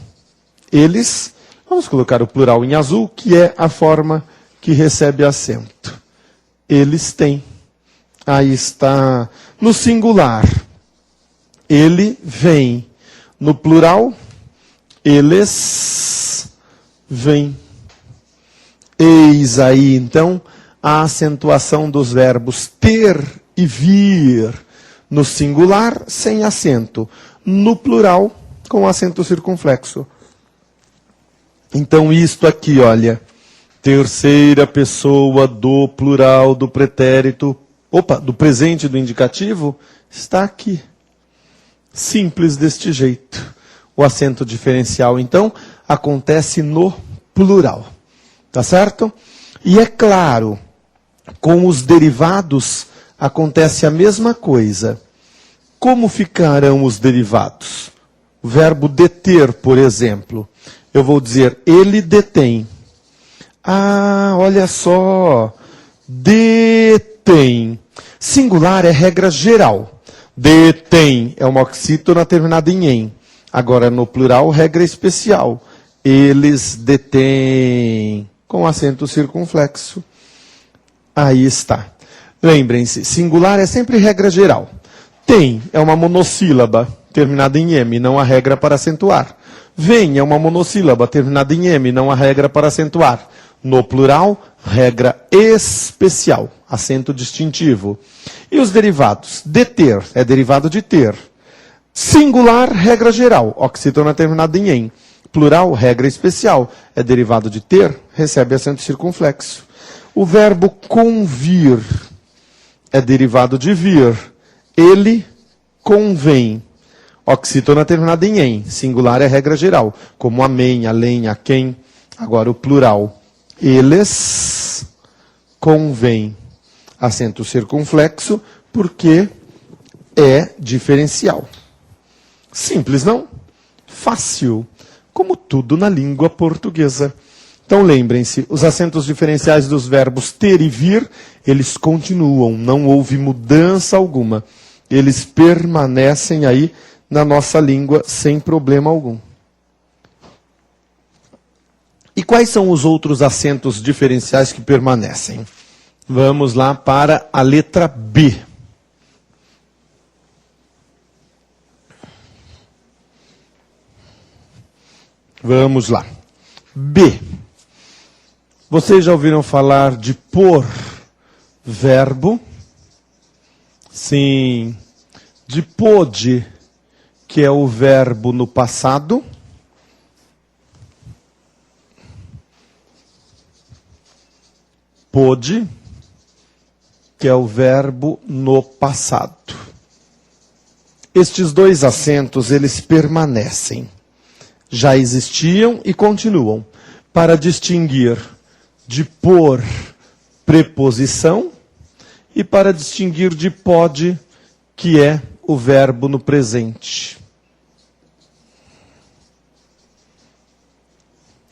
A: eles, vamos colocar o plural em azul, que é a forma que recebe acento. Eles têm. Aí está. No singular, ele vem. No plural, eles vêm. Eis aí, então, a acentuação dos verbos ter e vir. No singular, sem acento. No plural, com acento circunflexo. Então, isto aqui, olha. Terceira pessoa do plural do pretérito, do presente do indicativo, está aqui. Simples deste jeito. O acento diferencial, então, acontece no plural. Tá certo? E é claro, com os derivados acontece a mesma coisa. Como ficarão os derivados? O verbo deter, por exemplo. Eu vou dizer, ele detém. Ah, olha só. Detém. Singular é regra geral. Detém é uma oxítona terminada em em. Agora, no plural, regra especial. Eles detêm. Com acento circunflexo. Aí está. Lembrem-se, singular é sempre regra geral. Tem é uma monossílaba terminada em M, não há regra para acentuar. Vem é uma monossílaba terminada em M, não há regra para acentuar. No plural, regra especial, acento distintivo. E os derivados? Deter é derivado de ter. Singular, regra geral, oxítona terminada em em. Plural, regra especial, é derivado de ter, recebe acento circunflexo. O verbo convir é derivado de vir. Ele convém. Oxítona terminada em em. Singular é regra geral, como amém, além, a quem. Agora o plural. Eles convém. Acento circunflexo, porque é diferencial. Simples, não? Fácil. Como tudo na língua portuguesa. Então lembrem-se, os acentos diferenciais dos verbos ter e vir, eles continuam, não houve mudança alguma. Eles permanecem aí na nossa língua sem problema algum. E quais são os outros acentos diferenciais que permanecem? Vamos lá para a letra B. Vamos lá. B. Vocês já ouviram falar de por verbo? Sim. De pôde, que é o verbo no passado. Pôde, que é o verbo no passado. Estes dois acentos, eles permanecem. Já existiam e continuam. Para distinguir de por preposição e para distinguir de pode, que é o verbo no presente.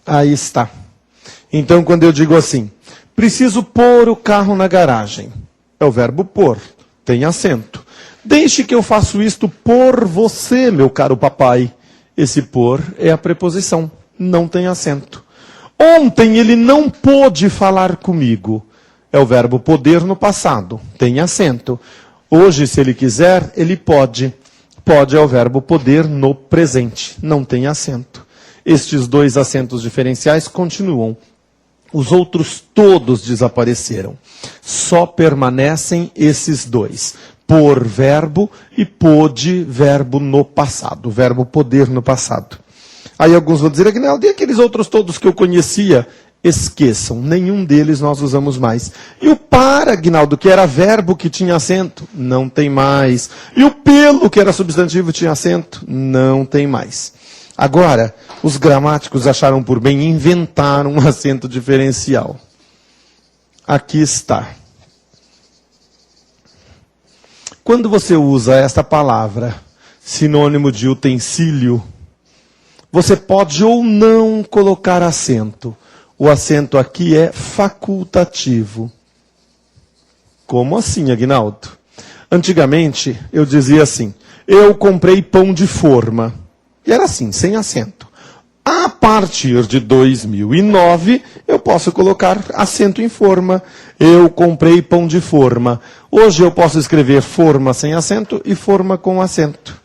A: Aí está. Então, quando eu digo assim, preciso pôr o carro na garagem, é o verbo pôr, tem acento. Deixe que eu faço isto por você, meu caro papai. Esse por é a preposição, não tem acento. Ontem ele não pôde falar comigo. É o verbo poder no passado, tem acento. Hoje, se ele quiser, ele pode. Pode é o verbo poder no presente, não tem acento. Estes dois acentos diferenciais continuam. Os outros todos desapareceram. Só permanecem esses dois. Por verbo e pôde verbo no passado. Verbo poder no passado. Aí alguns vão dizer, Aguinaldo, e aqueles outros todos que eu conhecia? Esqueçam, nenhum deles nós usamos mais. E o para, Aguinaldo, que era verbo que tinha acento? Não tem mais. E o pelo, que era substantivo, tinha acento? Não tem mais. Agora, os gramáticos acharam por bem inventar um acento diferencial. Aqui está. Quando você usa esta palavra, sinônimo de utensílio, você pode ou não colocar acento. O acento aqui é facultativo. Como assim, Aguinaldo? Antigamente, eu dizia assim, eu comprei pão de forma. E era assim, sem acento. A partir de 2009, eu posso colocar acento em forma. Eu comprei pão de forma. Hoje eu posso escrever forma sem acento e forma com acento.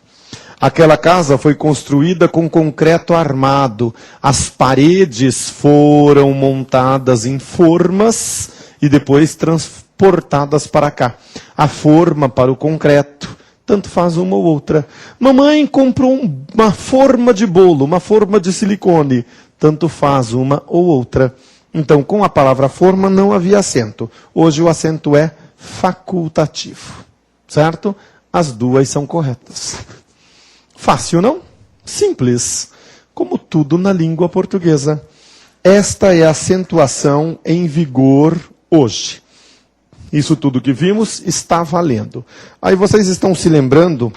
A: Aquela casa foi construída com concreto armado. As paredes foram montadas em formas e depois transportadas para cá. A forma para o concreto. Tanto faz uma ou outra. Mamãe comprou uma forma de bolo, uma forma de silicone. Tanto faz uma ou outra. Então, com a palavra forma não havia acento. Hoje o acento é facultativo. Certo? As duas são corretas. Fácil, não? Simples. Como tudo na língua portuguesa. Esta é a acentuação em vigor hoje. Isso tudo que vimos está valendo. Aí vocês estão se lembrando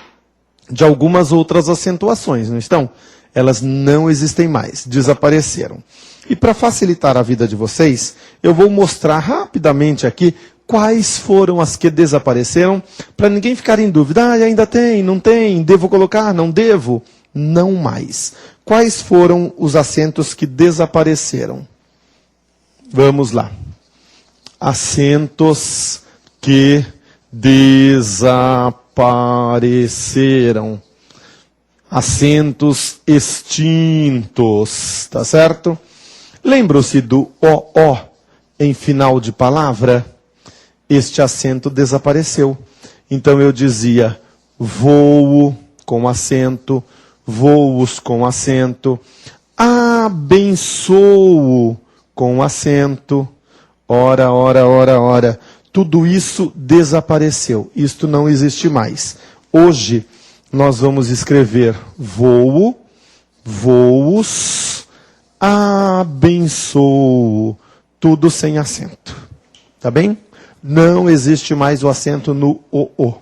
A: de algumas outras acentuações, não estão? Elas não existem mais, desapareceram. E para facilitar a vida de vocês, eu vou mostrar rapidamente aqui quais foram as que desapareceram, para ninguém ficar em dúvida. Ah, ainda tem, não tem, devo colocar, não devo? Não mais. Quais foram os acentos que desapareceram? Vamos lá. Acentos que desapareceram. Acentos extintos, tá certo? Lembram-se do OO em final de palavra? Este acento desapareceu. Então eu dizia voo com acento, voos com acento, abençoo com acento. Ora, ora, ora, ora. Tudo isso desapareceu. Isto não existe mais. Hoje, nós vamos escrever voo, voos, abençoo. Tudo sem acento. Tá bem? Não existe mais o acento no OO.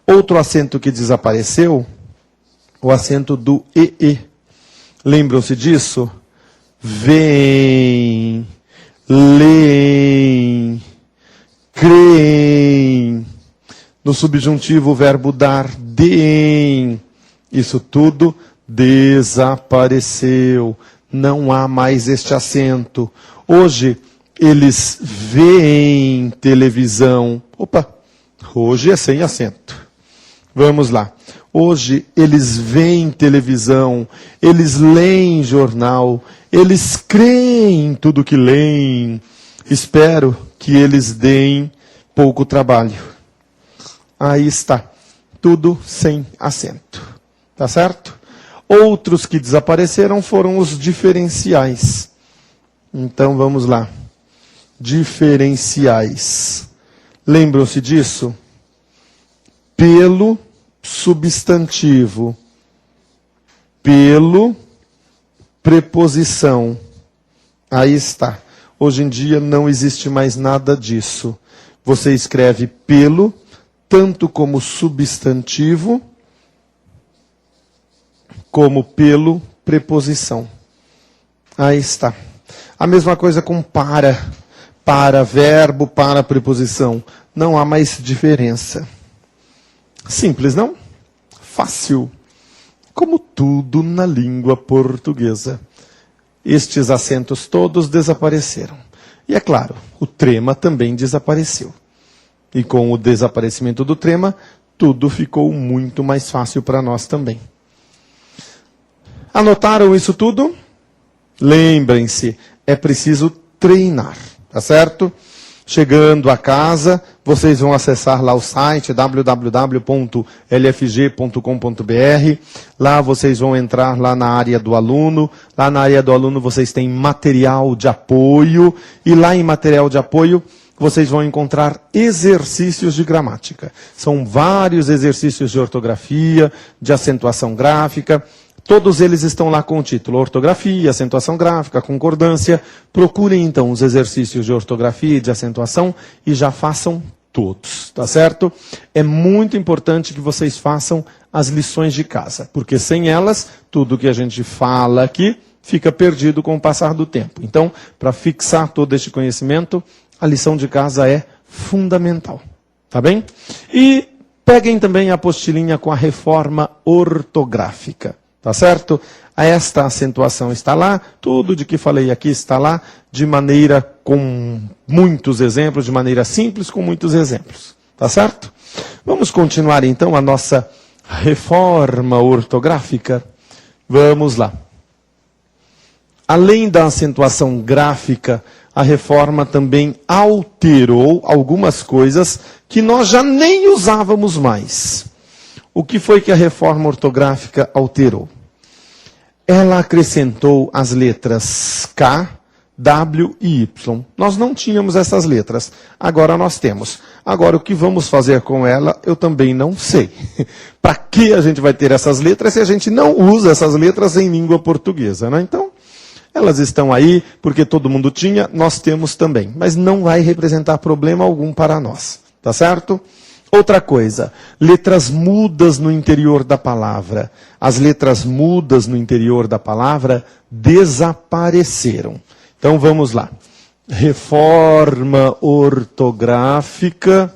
A: Outro acento que desapareceu, o acento do EE. Lembram-se disso? Vem. Leem, creem. No subjuntivo, o verbo dar, deem. Isso tudo desapareceu. Não há mais este acento. Hoje, eles veem televisão. Opa, hoje é sem acento. Vamos lá. Hoje eles veem televisão, eles leem jornal, eles creem em tudo que leem. Espero que eles deem pouco trabalho. Aí está. Tudo sem acento. Tá certo? Outros que desapareceram foram os diferenciais. Então vamos lá. Diferenciais. Lembram-se disso? Pelo, substantivo, pelo, preposição. Aí está. Hoje em dia não existe mais nada disso. Você escreve pelo, tanto como substantivo, como pelo, preposição. Aí está. A mesma coisa com para. Para verbo, para preposição. Não há mais diferença. Simples, não? Fácil. Como tudo na língua portuguesa. Estes acentos todos desapareceram. E é claro, o trema também desapareceu. E com o desaparecimento do trema, tudo ficou muito mais fácil para nós também. Anotaram isso tudo? Lembrem-se, é preciso treinar, tá certo? Chegando a casa, vocês vão acessar lá o site www.lfg.com.br. Lá vocês vão entrar lá na área do aluno. Lá na área do aluno vocês têm material de apoio. E lá em material de apoio vocês vão encontrar exercícios de gramática. São vários exercícios de ortografia, de acentuação gráfica. Todos eles estão lá com o título ortografia, acentuação gráfica, concordância. Procurem então os exercícios de ortografia e de acentuação e já façam todos, tá certo? É muito importante que vocês façam as lições de casa, porque sem elas, tudo que a gente fala aqui fica perdido com o passar do tempo. Então, para fixar todo este conhecimento, a lição de casa é fundamental, tá bem? E peguem também a apostilinha com a reforma ortográfica. Tá certo? Esta acentuação está lá, tudo de que falei aqui está lá, de maneira com muitos exemplos, de maneira simples, com muitos exemplos. Tá certo? Vamos continuar então a nossa reforma ortográfica. Vamos lá. Além da acentuação gráfica, a reforma também alterou algumas coisas que nós já nem usávamos mais. O que foi que a reforma ortográfica alterou? Ela acrescentou as letras K, W e Y. Nós não tínhamos essas letras, agora nós temos. Agora, o que vamos fazer com ela, eu também não sei. Para que a gente vai ter essas letras se a gente não usa essas letras em língua portuguesa, né? Então, elas estão aí, porque todo mundo tinha, nós temos também. Mas não vai representar problema algum para nós, tá certo? Outra coisa, letras mudas no interior da palavra. As letras mudas no interior da palavra desapareceram. Então vamos lá. Reforma ortográfica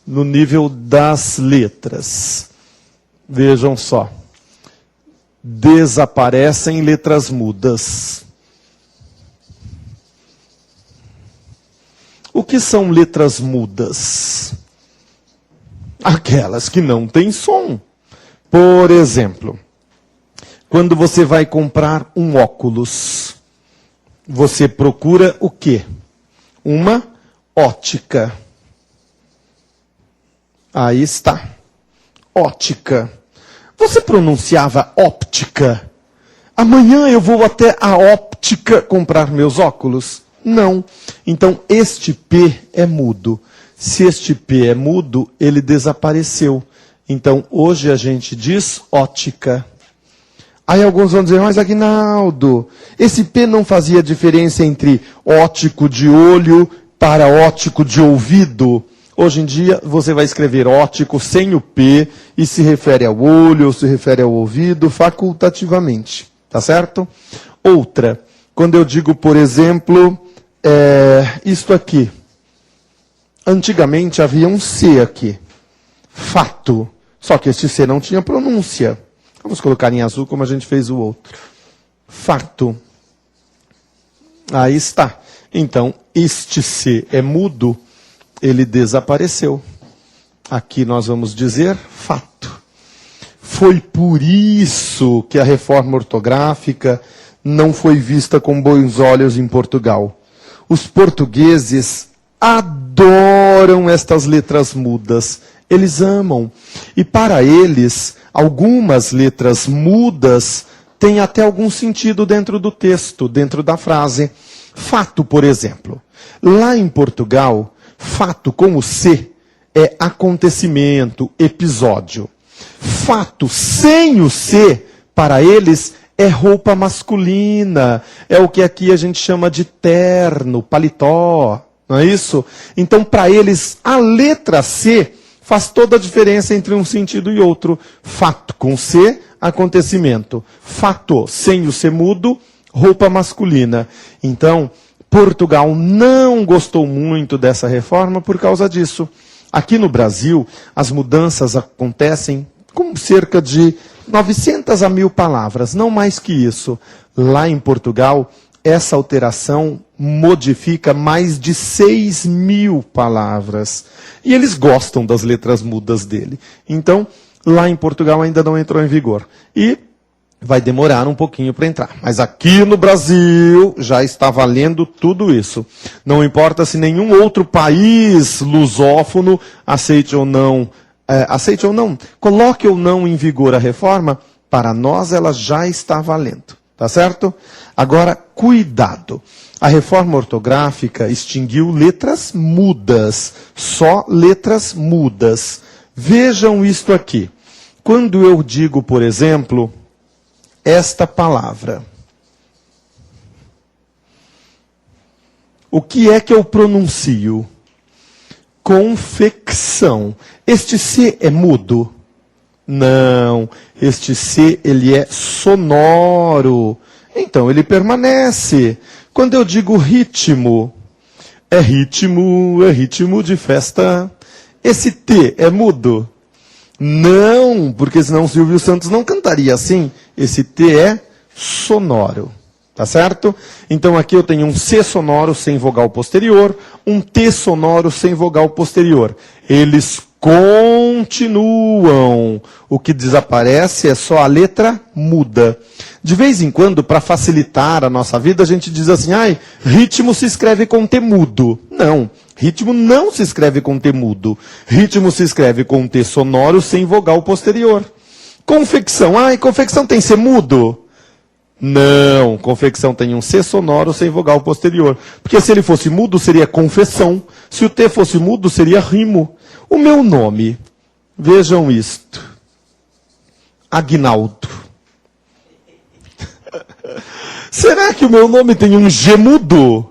A: no nível das letras. Vejam só. Desaparecem letras mudas. O que são letras mudas? Aquelas que não têm som. Por exemplo, quando você vai comprar um óculos, você procura o quê? Uma ótica. Aí está. Ótica. Você pronunciava óptica? Amanhã eu vou até a óptica comprar meus óculos? Não. Então, este P é mudo. Se este P é mudo, ele desapareceu. Então, hoje a gente diz ótica. Aí alguns vão dizer, mas Aguinaldo, esse P não fazia diferença entre ótico de olho para ótico de ouvido? Hoje em dia, você vai escrever ótico sem o P e se refere ao olho ou se refere ao ouvido facultativamente. Tá certo? Outra, quando eu digo, por exemplo, isto aqui. Antigamente havia um C aqui. Fato. Só que este C não tinha pronúncia. Vamos colocar em azul como a gente fez o outro. Fato. Aí está. Então, este C é mudo, ele desapareceu. Aqui nós vamos dizer fato. Foi por isso que a reforma ortográfica não foi vista com bons olhos em Portugal. Os portugueses adoram estas letras mudas. Eles amam. E para eles, algumas letras mudas têm até algum sentido dentro do texto, dentro da frase. Fato, por exemplo. Lá em Portugal, fato com o C é acontecimento, episódio. Fato sem o se, para eles, é roupa masculina. É o que aqui a gente chama de terno, paletó. Não é isso? Então, para eles, a letra C faz toda a diferença entre um sentido e outro. Fato com C, acontecimento. Fato sem o C mudo, roupa masculina. Então, Portugal não gostou muito dessa reforma por causa disso. Aqui no Brasil, as mudanças acontecem com cerca de 900 a 1.000 palavras, não mais que isso. Lá em Portugal, essa alteração modifica mais de 6.000 palavras. E eles gostam das letras mudas dele. Então, lá em Portugal ainda não entrou em vigor. E vai demorar um pouquinho para entrar. Mas aqui no Brasil já está valendo tudo isso. Não importa se nenhum outro país lusófono aceite ou não, coloque ou não em vigor a reforma, para nós ela já está valendo. Tá certo? Agora, cuidado. A reforma ortográfica extinguiu letras mudas. Só letras mudas. Vejam isto aqui. Quando eu digo, por exemplo, esta palavra, o que é que eu pronuncio? Confecção. Este C é mudo? Não, este C, ele é sonoro. Então, ele permanece. Quando eu digo ritmo ritmo de festa. Esse T é mudo? Não, porque senão Silvio Santos não cantaria assim. Esse T é sonoro. Tá certo? Então aqui eu tenho um C sonoro sem vogal posterior, um T sonoro sem vogal posterior. Eles continuam. O que desaparece é só a letra muda. De vez em quando, para facilitar a nossa vida, a gente diz assim, ritmo se escreve com T mudo. Não, ritmo não se escreve com T mudo. Ritmo se escreve com T sonoro sem vogal posterior. Confecção, confecção tem C mudo? Não, confecção tem um C sonoro sem vogal posterior. Porque se ele fosse mudo, seria confessão. Se o T fosse mudo, seria rimo. O meu nome, vejam isto. Aguinaldo. Será que o meu nome tem um G mudo?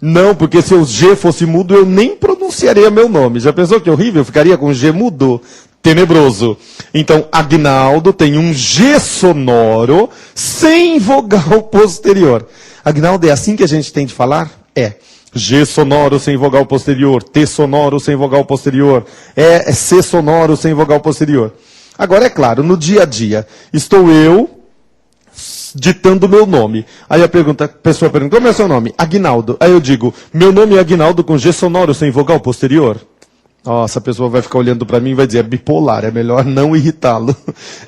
A: Não, porque se o G fosse mudo, eu nem pronunciaria meu nome. Já pensou que horrível? Eu ficaria com G mudo? Tenebroso. Então, Aguinaldo tem um G sonoro sem vogal posterior. Aguinaldo, é assim que a gente tem de falar? É. G sonoro sem vogal posterior, T sonoro sem vogal posterior, é C sonoro sem vogal posterior. Agora, é claro, no dia a dia, estou eu ditando meu nome. Aí a pessoa pergunta, como é o seu nome? Aguinaldo. Aí eu digo, meu nome é Aguinaldo com G sonoro sem vogal posterior. Nossa, a pessoa vai ficar olhando para mim e vai dizer, é bipolar, é melhor não irritá-lo.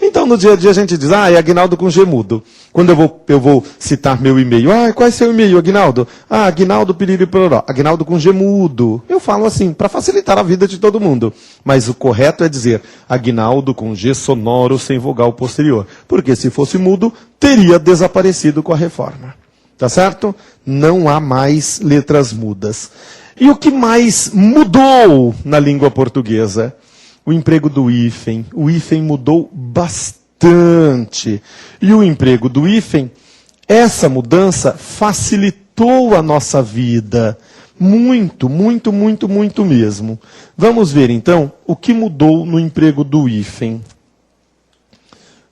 A: Então, no dia a dia, a gente diz, é Aguinaldo com G mudo. Quando eu vou citar meu e-mail, qual é seu e-mail, Aguinaldo? Aguinaldo piriri pororó, Aguinaldo com G mudo. Eu falo assim, para facilitar a vida de todo mundo. Mas o correto é dizer, Aguinaldo com G sonoro sem vogal posterior. Porque se fosse mudo, teria desaparecido com a reforma. Tá certo? Não há mais letras mudas. E o que mais mudou na língua portuguesa? O emprego do hífen. O hífen mudou bastante. E o emprego do hífen, essa mudança facilitou a nossa vida. Muito, muito, muito, muito mesmo. Vamos ver então o que mudou no emprego do hífen.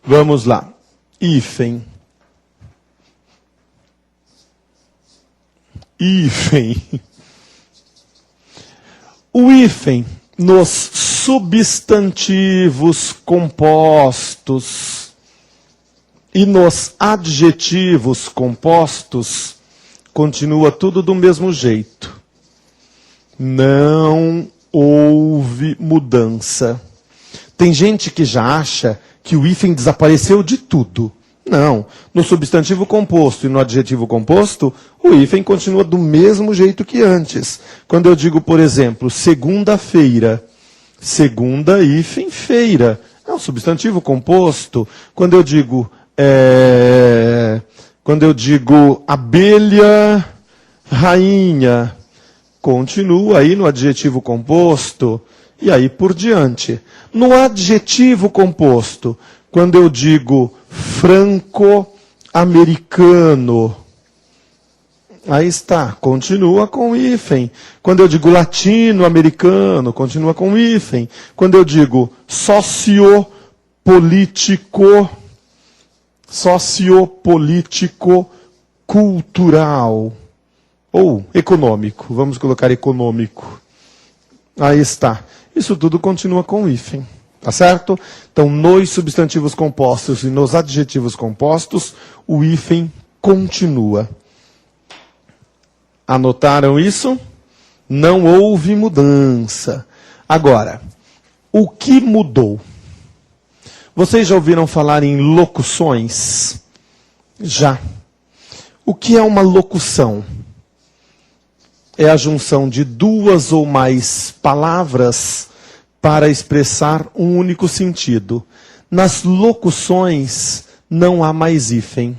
A: Vamos lá. Hífen. Hífen. O hífen nos substantivos compostos e nos adjetivos compostos continua tudo do mesmo jeito. Não houve mudança. Tem gente que já acha que o hífen desapareceu de tudo. Não. No substantivo composto e no adjetivo composto, o hífen continua do mesmo jeito que antes. Quando eu digo, por exemplo, segunda-feira, segunda, hífen, feira. É um substantivo composto. Quando eu digo abelha, rainha, continua aí no adjetivo composto. e aí por diante. No adjetivo composto, quando eu digo franco-americano, aí está, continua com hífen. Quando eu digo latino-americano, continua com hífen. Quando eu digo sociopolítico, cultural, ou econômico, vamos colocar econômico. Aí está. Isso tudo continua com hífen, tá certo? Então, nos substantivos compostos e nos adjetivos compostos, o hífen continua. Anotaram isso? Não houve mudança. Agora, o que mudou? Vocês já ouviram falar em locuções? Já. O que é uma locução? É a junção de duas ou mais palavras para expressar um único sentido. Nas locuções não há mais hífen.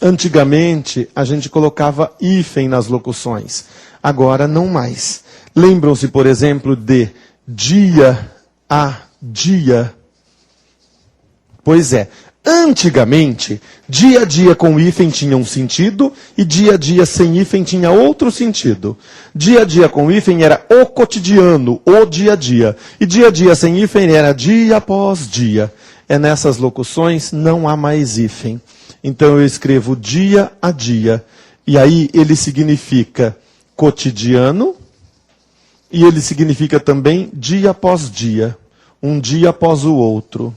A: Antigamente, a gente colocava hífen nas locuções. Agora, não mais. Lembram-se, por exemplo, de dia a dia? Pois é. Antigamente, dia a dia com hífen tinha um sentido e dia a dia sem hífen tinha outro sentido. Dia a dia com hífen era o cotidiano, o dia a dia. E dia a dia sem hífen era dia após dia. É nessas locuções não há mais hífen. Então eu escrevo dia a dia. E aí ele significa cotidiano e ele significa também dia após dia. Um dia após o outro.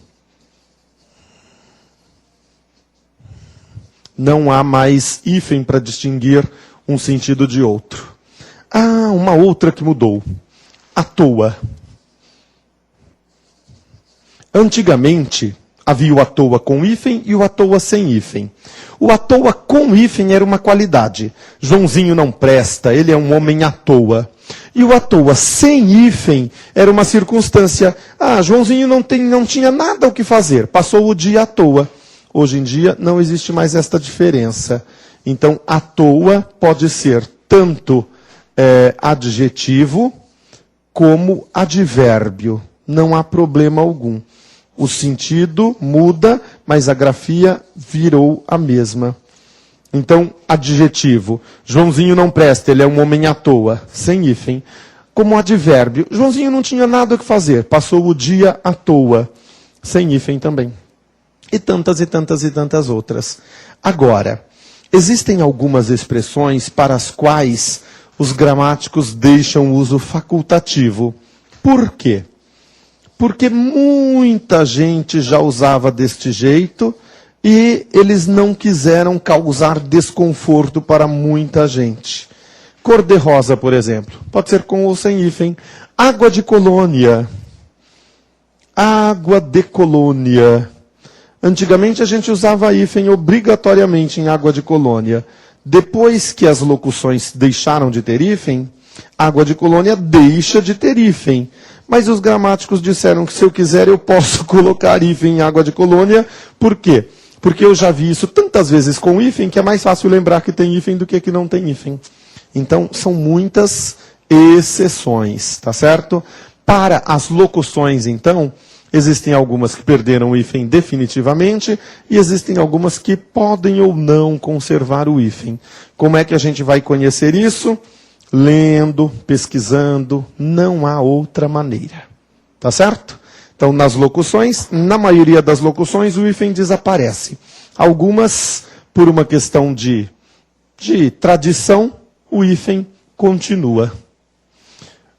A: Não há mais hífen para distinguir um sentido de outro. Ah, uma outra que mudou. À toa. Antigamente, havia o à toa com hífen e o à toa sem hífen. O à toa com hífen era uma qualidade. Joãozinho não presta, ele é um homem à toa. E o à toa sem hífen era uma circunstância. Ah, Joãozinho não tinha nada o que fazer, passou o dia à toa. Hoje em dia não existe mais esta diferença. Então, à toa pode ser tanto adjetivo como advérbio. Não há problema algum. O sentido muda, mas a grafia virou a mesma. Então, adjetivo. Joãozinho não presta, ele é um homem à toa, sem hífen. Como advérbio. Joãozinho não tinha nada o que fazer, passou o dia à toa, sem hífen também. E tantas e tantas e tantas outras. Agora, existem algumas expressões para as quais os gramáticos deixam o uso facultativo. Por quê? Porque muita gente já usava deste jeito e eles não quiseram causar desconforto para muita gente. Cor-de-rosa, por exemplo, pode ser com ou sem hífen. Água de colônia. Água de colônia. Antigamente a gente usava hífen obrigatoriamente em água de colônia. Depois que as locuções deixaram de ter hífen, água de colônia deixa de ter hífen. Mas os gramáticos disseram que se eu quiser eu posso colocar hífen em água de colônia. Por quê? Porque eu já vi isso tantas vezes com hífen que é mais fácil lembrar que tem hífen do que não tem hífen. Então são muitas exceções, tá certo? Para as locuções, então, existem algumas que perderam o hífen definitivamente e existem algumas que podem ou não conservar o hífen. Como é que a gente vai conhecer isso? Lendo, pesquisando, não há outra maneira. Tá certo? Então, nas locuções, na maioria das locuções, o hífen desaparece. Algumas, por uma questão de tradição, o hífen continua.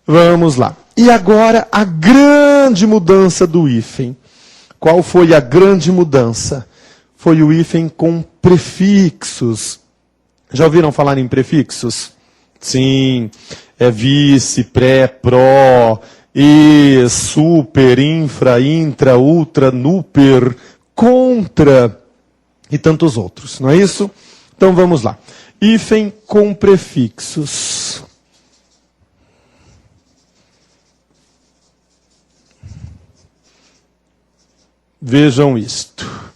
A: Vamos lá. E agora, a grande mudança do hífen. Qual foi a grande mudança? Foi o hífen com prefixos. Já ouviram falar em prefixos? Sim, é vice, pré, pró, e, super, infra, intra, ultra, nuper, contra e tantos outros, não é isso? Então vamos lá. Hífen com prefixos. Vejam isto.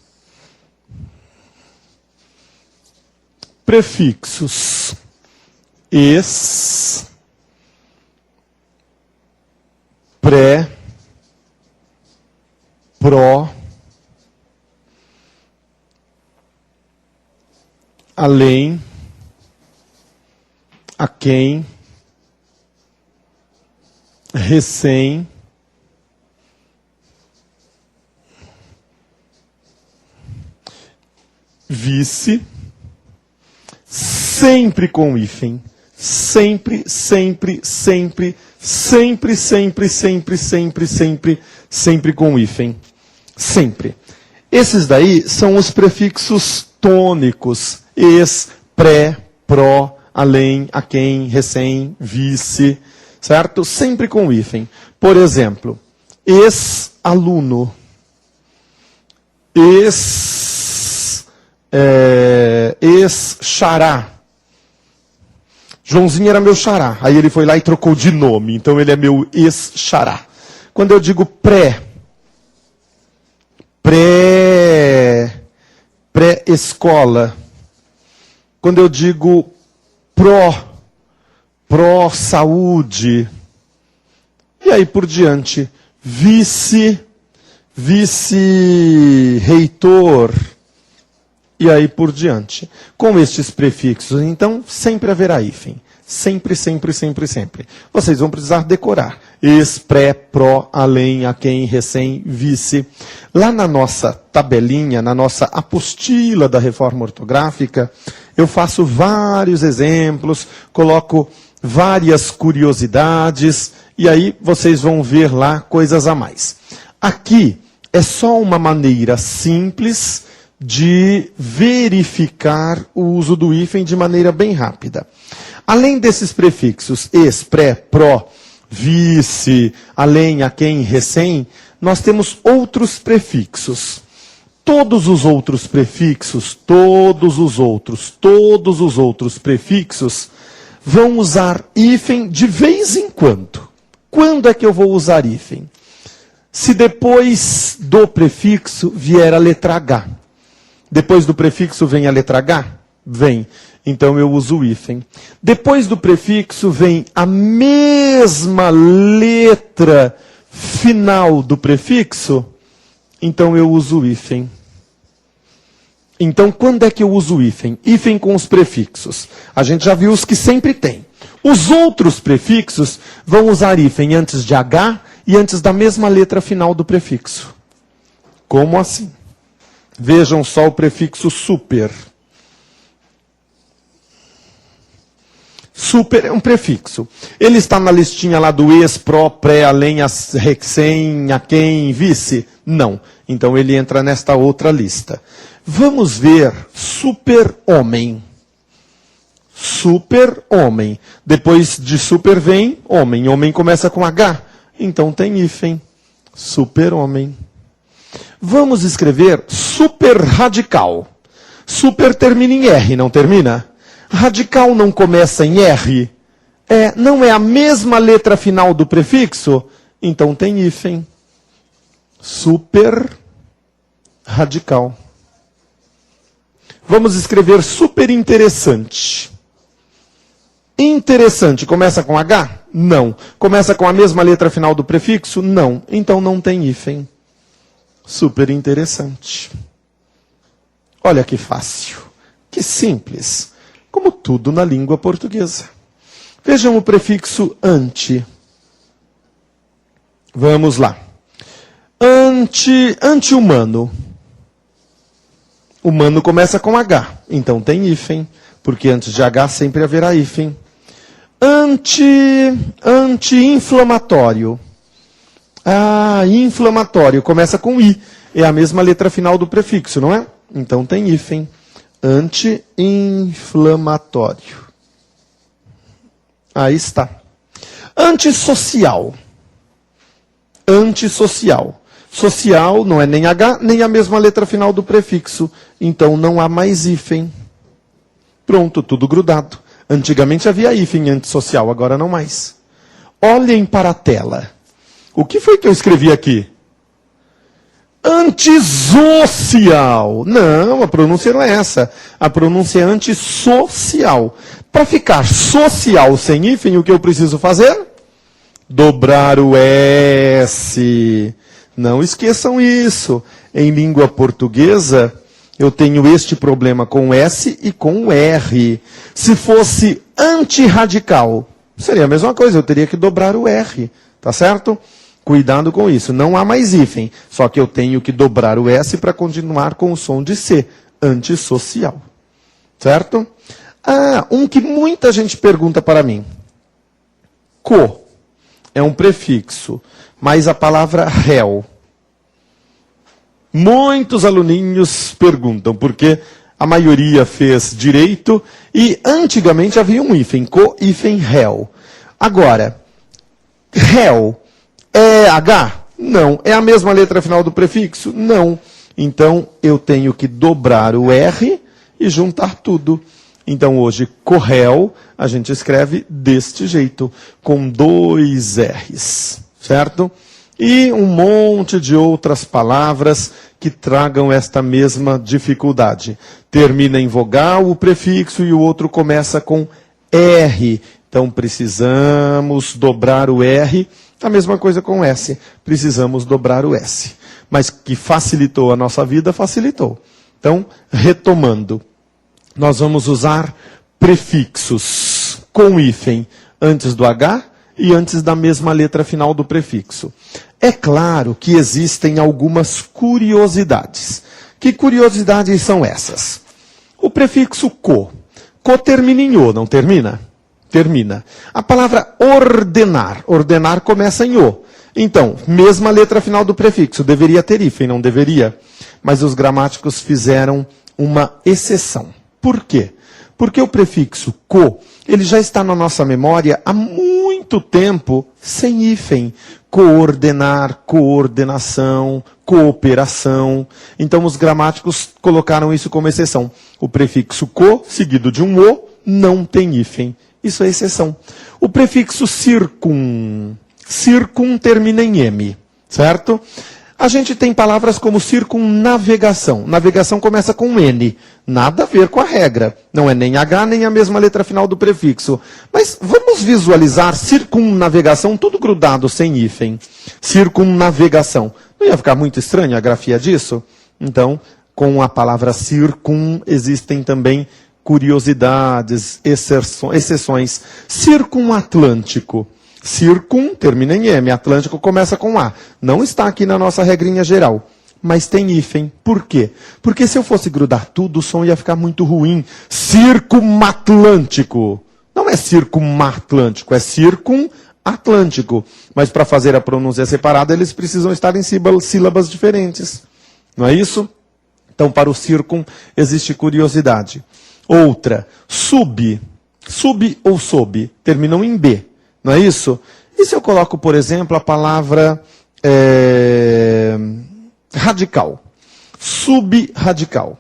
A: Prefixos. Es, pré, pró, além, a quem, recém, vice, sempre com hífen. Sempre, sempre, sempre, sempre, sempre, sempre, sempre, sempre, sempre com hífen. Sempre. Esses daí são os prefixos tônicos. Ex, pré, pró, além, a quem, recém, vice, certo? Sempre com hífen. Por exemplo, ex-aluno, ex-xará. Joãozinho era meu xará. Aí ele foi lá e trocou de nome. Então ele é meu ex-xará. Quando eu digo pré-escola. Quando eu digo pró-saúde. E aí por diante. Vice-reitor. E aí por diante. Com estes prefixos, então, sempre haverá hífen. Sempre, sempre, sempre, sempre. Vocês vão precisar decorar. Ex, pré, pró, além, a quem, recém, vice. Lá na nossa tabelinha, na nossa apostila da reforma ortográfica, eu faço vários exemplos, coloco várias curiosidades, e aí vocês vão ver lá coisas a mais. Aqui é só uma maneira simples de verificar o uso do hífen de maneira bem rápida. Além desses prefixos ex, pré, pró, vice, além, a quem, recém, nós temos outros prefixos. Todos os outros prefixos prefixos vão usar hífen de vez em quando. Quando é que eu vou usar hífen? Se depois do prefixo vier a letra H. Depois do prefixo vem a letra H? Vem. Então eu uso o hífen. Depois do prefixo vem a mesma letra final do prefixo? Então eu uso o hífen. Então quando é que eu uso o hífen? Hífen com os prefixos. A gente já viu os que sempre tem. Os outros prefixos vão usar hífen antes de H e antes da mesma letra final do prefixo. Como assim? Vejam só o prefixo super. Super é um prefixo. Ele está na listinha lá do ex, pró, pré, além, recém, a quem, vice? Não. Então ele entra nesta outra lista. Vamos ver super-homem. Super-homem. Depois de super vem homem. Homem começa com H. Então tem hífen. Super-homem. Vamos escrever super radical. Super termina em R, não termina? Radical não começa em R? Não é a mesma letra final do prefixo? Então tem hífen. Super radical. Vamos escrever super interessante. Interessante começa com H? Não. Começa com a mesma letra final do prefixo? Não. Então não tem hífen. Super interessante. Olha que fácil, que simples, como tudo na língua portuguesa. Vejam o prefixo ante. Vamos lá. Anti-humano. Humano começa com H, então tem hífen, porque antes de H sempre haverá hífen. Anti-inflamatório. Inflamatório, começa com I. É a mesma letra final do prefixo, não é? Então tem hífen. Anti-inflamatório. Aí está. Antissocial. Antissocial. Social não é nem H, nem a mesma letra final do prefixo. Então não há mais hífen. Pronto, tudo grudado. Antigamente havia hífen antissocial, agora não mais. Olhem para a tela. O que foi que eu escrevi aqui? Antissocial. Não, a pronúncia não é essa. A pronúncia é antissocial. Para ficar social sem hífen, o que eu preciso fazer? dobrar o S. Não esqueçam isso. Em língua portuguesa, eu tenho este problema com o S e com o R. Se fosse antirradical, seria a mesma coisa, eu teria que dobrar o R, tá certo? Cuidado com isso. Não há mais hífen, só que eu tenho que dobrar o S para continuar com o som de C, antissocial. Certo? Um que muita gente pergunta para mim. Co é um prefixo, mas a palavra réu. Muitos aluninhos perguntam, porque a maioria fez direito e antigamente havia um hífen, co, hífen, réu. Agora, réu é H? Não. É a mesma letra final do prefixo? Não. Então, eu tenho que dobrar o R e juntar tudo. Então, hoje, corréu, a gente escreve deste jeito, com 2 R's, certo? E um monte de outras palavras que tragam esta mesma dificuldade. Termina em vogal o prefixo e o outro começa com R. Então, precisamos dobrar o R. A mesma coisa com S. Precisamos dobrar o S. Mas que facilitou a nossa vida, facilitou. Então, retomando. Nós vamos usar prefixos com hífen antes do H e antes da mesma letra final do prefixo. É claro que existem algumas curiosidades. Que curiosidades são essas? O prefixo co. Co termina em o, não termina? Termina. A palavra ordenar. Ordenar começa em o. Então, mesma letra final do prefixo. Deveria ter hífen, não deveria? Mas os gramáticos fizeram uma exceção. Por quê? Porque o prefixo co, ele já está na nossa memória há muito tempo sem hífen. Coordenar, coordenação, cooperação. Então os gramáticos colocaram isso como exceção. O prefixo co, seguido de um o, não tem hífen. Isso é exceção. O prefixo circum. Circum termina em M, certo? A gente tem palavras como circunnavegação. Navegação começa com N. Nada a ver com a regra. Não é nem H, nem a mesma letra final do prefixo. Mas vamos visualizar circunnavegação, tudo grudado, sem hífen. Circunnavegação. Não ia ficar muito estranha a grafia disso? Então, com a palavra circum, existem também curiosidades, exceções. Circumatlântico. Circum termina em M, Atlântico começa com A. Não está aqui na nossa regrinha geral, mas tem hífen. Por quê? Porque se eu fosse grudar tudo, o som ia ficar muito ruim. Circumatlântico. Não é circumatlântico, é circumatlântico. Mas para fazer a pronúncia separada, eles precisam estar em sílabas diferentes. Não é isso? Então, para o circum, existe curiosidade. Outra, sub. Sub ou sob, terminam em B. Não é isso? E se eu coloco, por exemplo, a palavra radical? Subradical.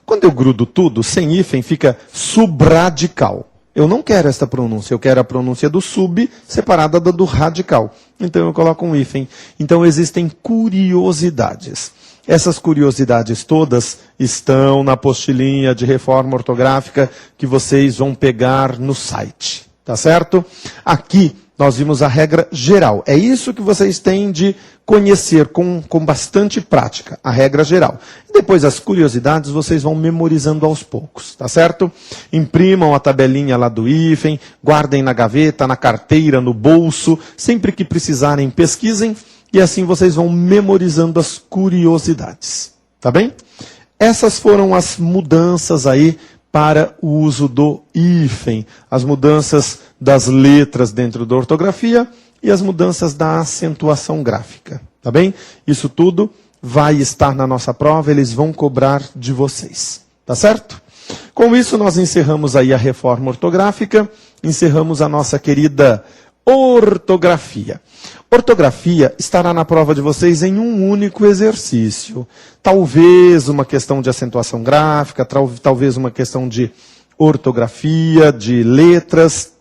A: Quando eu grudo tudo, sem hífen, fica subradical. Eu não quero esta pronúncia, eu quero a pronúncia do sub separada da do radical. Então eu coloco um hífen. Então existem curiosidades. Essas curiosidades todas estão na apostilinha de reforma ortográfica que vocês vão pegar no site. Tá certo? Aqui nós vimos a regra geral. É isso que vocês têm de conhecer com bastante prática, a regra geral. E depois as curiosidades vocês vão memorizando aos poucos, tá certo? Imprimam a tabelinha lá do hífen, guardem na gaveta, na carteira, no bolso, sempre que precisarem pesquisem, e assim vocês vão memorizando as curiosidades, tá bem? Essas foram as mudanças aí para o uso do hífen, as mudanças das letras dentro da ortografia e as mudanças da acentuação gráfica, tá bem? Isso tudo vai estar na nossa prova, eles vão cobrar de vocês, tá certo? Com isso nós encerramos aí a reforma ortográfica, encerramos a nossa querida ortografia. Ortografia estará na prova de vocês em um único exercício. Talvez uma questão de acentuação gráfica, talvez uma questão de ortografia, de letras.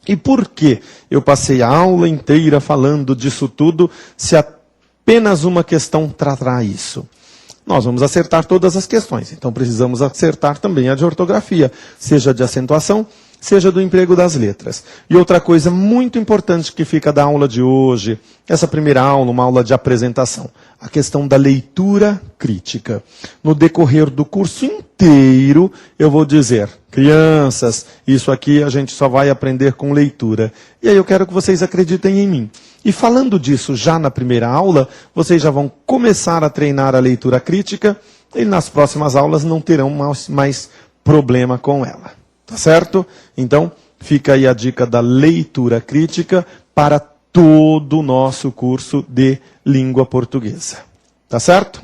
A: E por que eu passei a aula inteira falando disso tudo, se apenas uma questão tratará isso? Nós vamos acertar todas as questões, então precisamos acertar também a de ortografia, seja de acentuação, seja do emprego das letras. E outra coisa muito importante que fica da aula de hoje, essa primeira aula, uma aula de apresentação, a questão da leitura crítica. No decorrer do curso inteiro, eu vou dizer, crianças, isso aqui a gente só vai aprender com leitura. E aí eu quero que vocês acreditem em mim. E falando disso já na primeira aula, vocês já vão começar a treinar a leitura crítica e nas próximas aulas não terão mais problema com ela. Tá certo? Então, fica aí a dica da leitura crítica para todo o nosso curso de língua portuguesa. Tá certo?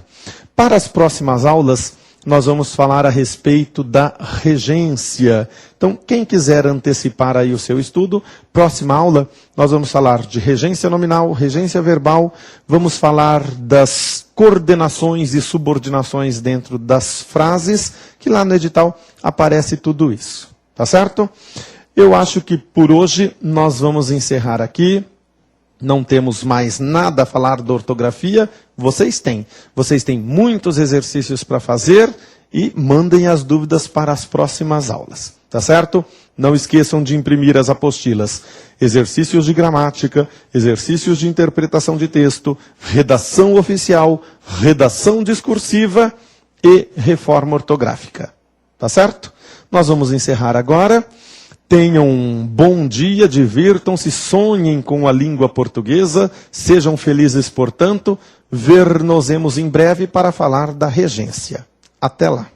A: Para as próximas aulas, nós vamos falar a respeito da regência. Então, quem quiser antecipar aí o seu estudo, próxima aula, nós vamos falar de regência nominal, regência verbal, vamos falar das coordenações e subordinações dentro das frases, que lá no edital aparece tudo isso. Tá certo? Eu acho que por hoje nós vamos encerrar aqui. Não temos mais nada a falar da ortografia. Vocês têm muitos exercícios para fazer e mandem as dúvidas para as próximas aulas. Tá certo? Não esqueçam de imprimir as apostilas. Exercícios de gramática, exercícios de interpretação de texto, redação oficial, redação discursiva e reforma ortográfica. Tá certo? Nós vamos encerrar agora. Tenham um bom dia, divirtam-se, sonhem com a língua portuguesa, sejam felizes, portanto, ver-nos-emos em breve para falar da regência. Até lá.